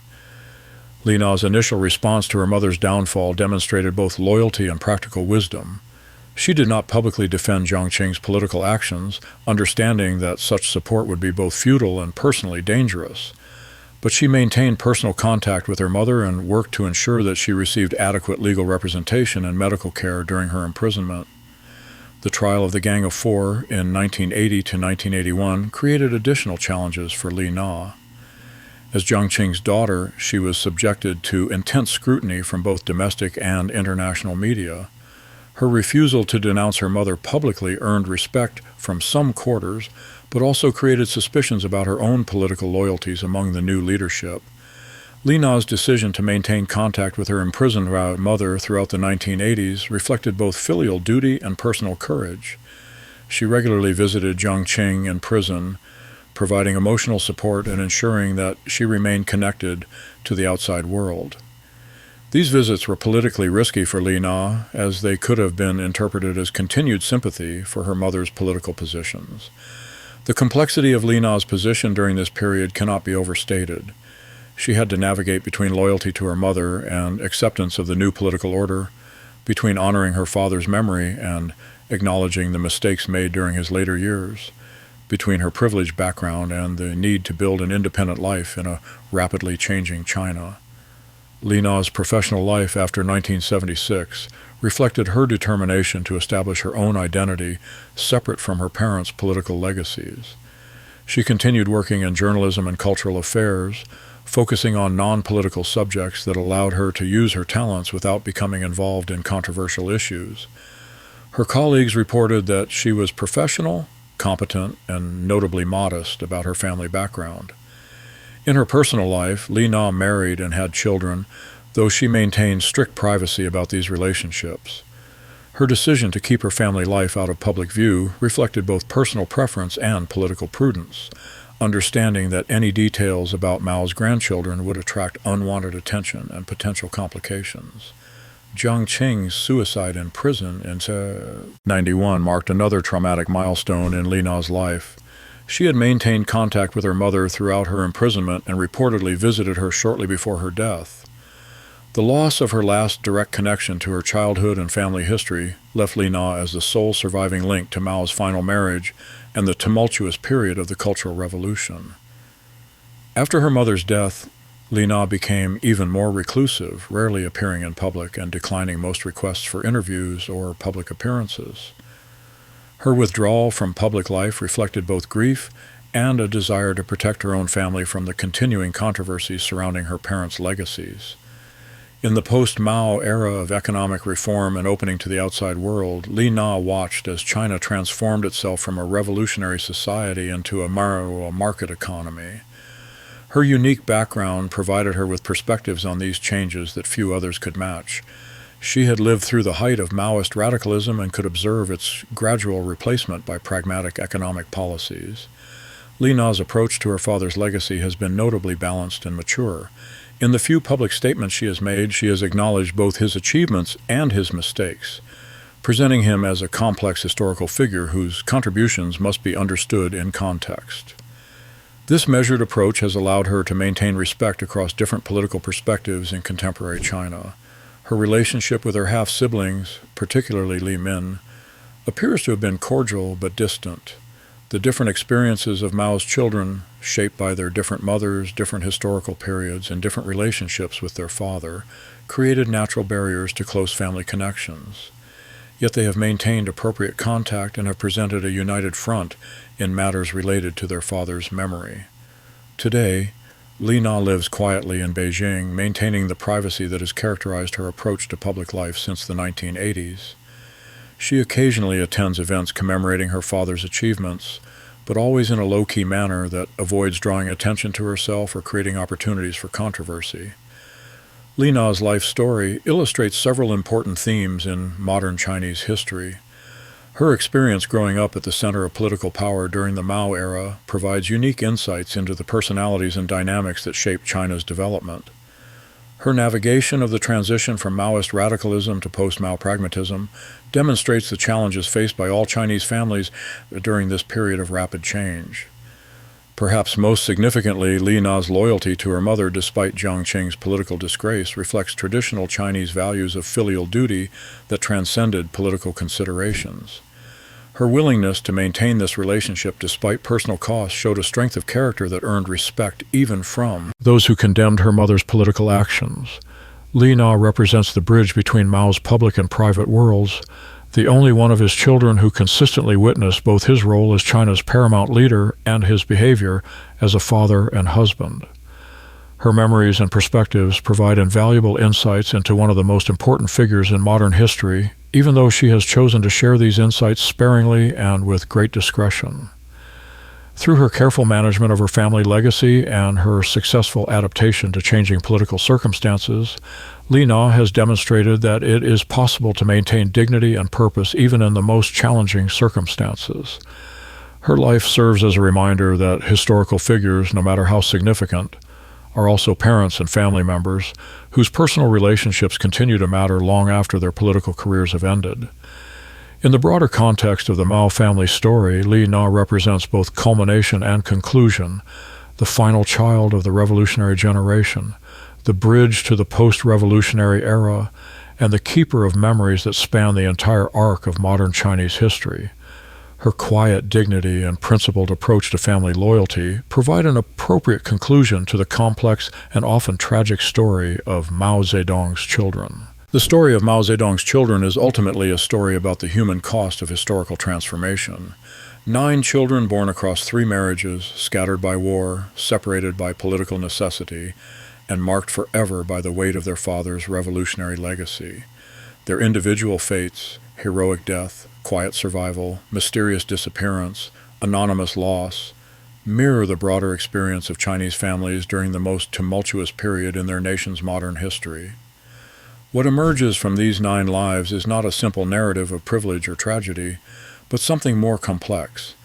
Li Na's initial response to her mother's downfall demonstrated both loyalty and practical wisdom. She did not publicly defend Jiang Qing's political actions, understanding that such support would be both futile and personally dangerous. But she maintained personal contact with her mother and worked to ensure that she received adequate legal representation and medical care during her imprisonment. The trial of the Gang of Four in 1980 to 1981 created additional challenges for Li Na. As Jiang Qing's daughter, she was subjected to intense scrutiny from both domestic and international media. Her refusal to denounce her mother publicly earned respect from some quarters, but also created suspicions about her own political loyalties among the new leadership. Li Na's decision to maintain contact with her imprisoned mother throughout the 1980s reflected both filial duty and personal courage. She regularly visited Jiang Qing in prison, providing emotional support and ensuring that she remained connected to the outside world. These visits were politically risky for Li Na, as they could have been interpreted as continued sympathy for her mother's political positions. The complexity of Li Na's position during this period cannot be overstated. She had to navigate between loyalty to her mother and acceptance of the new political order, between honoring her father's memory and acknowledging the mistakes made during his later years, between her privileged background and the need to build an independent life in a rapidly changing China. Li Na's professional life after 1976 reflected her determination to establish her own identity separate from her parents' political legacies. She continued working in journalism and cultural affairs, focusing on non-political subjects that allowed her to use her talents without becoming involved in controversial issues. Her colleagues reported that she was professional, competent, and notably modest about her family background. In her personal life, Li Na married and had children, though she maintained strict privacy about these relationships. Her decision to keep her family life out of public view reflected both personal preference and political prudence, understanding that any details about Mao's grandchildren would attract unwanted attention and potential complications. Jiang Qing's suicide in prison in 1991 marked another traumatic milestone in Li Na's life. She had maintained contact with her mother throughout her imprisonment and reportedly visited her shortly before her death. The loss of her last direct connection to her childhood and family history left Li Na as the sole surviving link to Mao's final marriage and the tumultuous period of the Cultural Revolution. After her mother's death, Li Na became even more reclusive, rarely appearing in public and declining most requests for interviews or public appearances. Her withdrawal from public life reflected both grief and a desire to protect her own family from the continuing controversies surrounding her parents' legacies. In the post-Mao era of economic reform and opening to the outside world, Li Na watched as China transformed itself from a revolutionary society into a market economy. Her unique background provided her with perspectives on these changes that few others could match. She had lived through the height of Maoist radicalism and could observe its gradual replacement by pragmatic economic policies. Li Na's approach to her father's legacy has been notably balanced and mature. In the few public statements she has made, she has acknowledged both his achievements and his mistakes, presenting him as a complex historical figure whose contributions must be understood in context. This measured approach has allowed her to maintain respect across different political perspectives in contemporary China. Her relationship with her half-siblings, particularly Li Min, appears to have been cordial but distant. The different experiences of Mao's children, shaped by their different mothers, different historical periods, and different relationships with their father, created natural barriers to close family connections. Yet they have maintained appropriate contact and have presented a united front in matters related to their father's memory. Today, Li Na lives quietly in Beijing, maintaining the privacy that has characterized her approach to public life since the 1980s. She occasionally attends events commemorating her father's achievements, but always in a low-key manner that avoids drawing attention to herself or creating opportunities for controversy. Li Na's life story illustrates several important themes in modern Chinese history. Her experience growing up at the center of political power during the Mao era provides unique insights into the personalities and dynamics that shaped China's development. Her navigation of the transition from Maoist radicalism to post-Mao pragmatism demonstrates the challenges faced by all Chinese families during this period of rapid change. Perhaps most significantly, Li Na's loyalty to her mother despite Jiang Qing's political disgrace reflects traditional Chinese values of filial duty that transcended political considerations. Her willingness to maintain this relationship despite personal costs showed a strength of character that earned respect even from those who condemned her mother's political actions. Li Na represents the bridge between Mao's public and private worlds, the only one of his children who consistently witnessed both his role as China's paramount leader and his behavior as a father and husband. Her memories and perspectives provide invaluable insights into one of the most important figures in modern history, even though she has chosen to share these insights sparingly and with great discretion. Through her careful management of her family legacy and her successful adaptation to changing political circumstances, Li Na has demonstrated that it is possible to maintain dignity and purpose even in the most challenging circumstances. Her life serves as a reminder that historical figures, no matter how significant, are also parents and family members whose personal relationships continue to matter long after their political careers have ended. In the broader context of the Mao family story, Li Na represents both culmination and conclusion, the final child of the revolutionary generation, the bridge to the post-revolutionary era, and the keeper of memories that span the entire arc of modern Chinese history. Her quiet dignity and principled approach to family loyalty provide an appropriate conclusion to the complex and often tragic story of Mao Zedong's children. The story of Mao Zedong's children is ultimately a story about the human cost of historical transformation. 9 children born across 3 marriages, scattered by war, separated by political necessity, and marked forever by the weight of their father's revolutionary legacy. Their individual fates, heroic death, quiet survival, mysterious disappearance, anonymous loss, mirror the broader experience of Chinese families during the most tumultuous period in their nation's modern history. What emerges from these 9 lives is not a simple narrative of privilege or tragedy, but something more complex.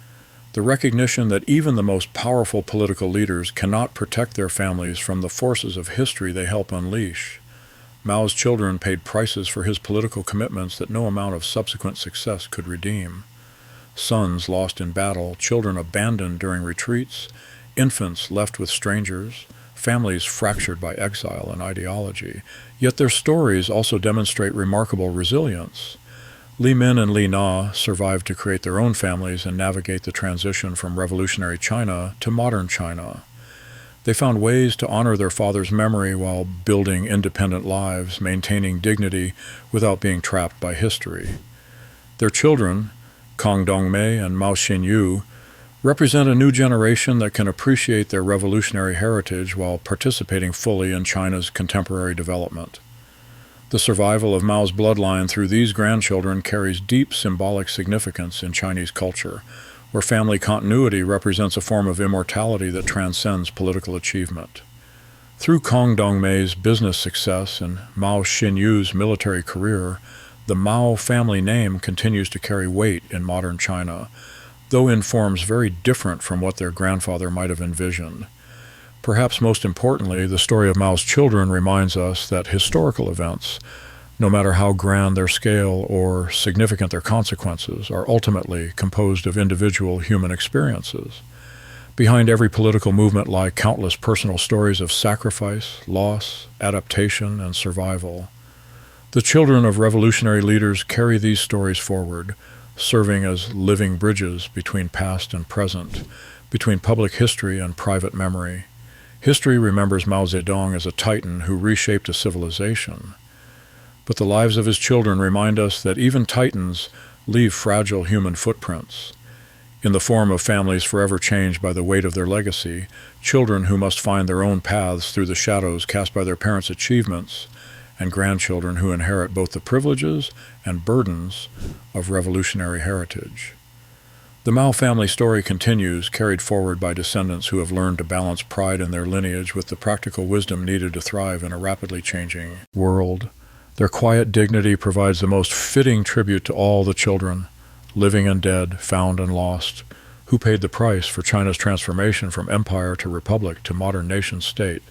The recognition that even the most powerful political leaders cannot protect their families from the forces of history they help unleash. Mao's children paid prices for his political commitments that no amount of subsequent success could redeem. Sons lost in battle, children abandoned during retreats, infants left with strangers, families fractured by exile and ideology. Yet their stories also demonstrate remarkable resilience. Li Min and Li Na survived to create their own families and navigate the transition from revolutionary China to modern China. They found ways to honor their father's memory while building independent lives, maintaining dignity without being trapped by history. Their children, Kang Dongmei and Mao Xinyu, represent a new generation that can appreciate their revolutionary heritage while participating fully in China's contemporary development. The survival of Mao's bloodline through these grandchildren carries deep symbolic significance in Chinese culture, where family continuity represents a form of immortality that transcends political achievement. Through Kang Dongmei's business success and Mao Xinyu's military career, the Mao family name continues to carry weight in modern China, though in forms very different from what their grandfather might have envisioned. Perhaps most importantly, the story of Mao's children reminds us that historical events, no matter how grand their scale or significant their consequences, are ultimately composed of individual human experiences. Behind every political movement lie countless personal stories of sacrifice, loss, adaptation, and survival. The children of revolutionary leaders carry these stories forward, serving as living bridges between past and present, between public history and private memory. History remembers Mao Zedong as a titan who reshaped a civilization. But the lives of his children remind us that even titans leave fragile human footprints. In the form of families forever changed by the weight of their legacy, children who must find their own paths through the shadows cast by their parents' achievements, and grandchildren who inherit both the privileges and burdens of revolutionary heritage. The Mao family story continues, carried forward by descendants who have learned to balance pride in their lineage with the practical wisdom needed to thrive in a rapidly changing world. Their quiet dignity provides the most fitting tribute to all the children, living and dead, found and lost, who paid the price for China's transformation from empire to republic to modern nation-state.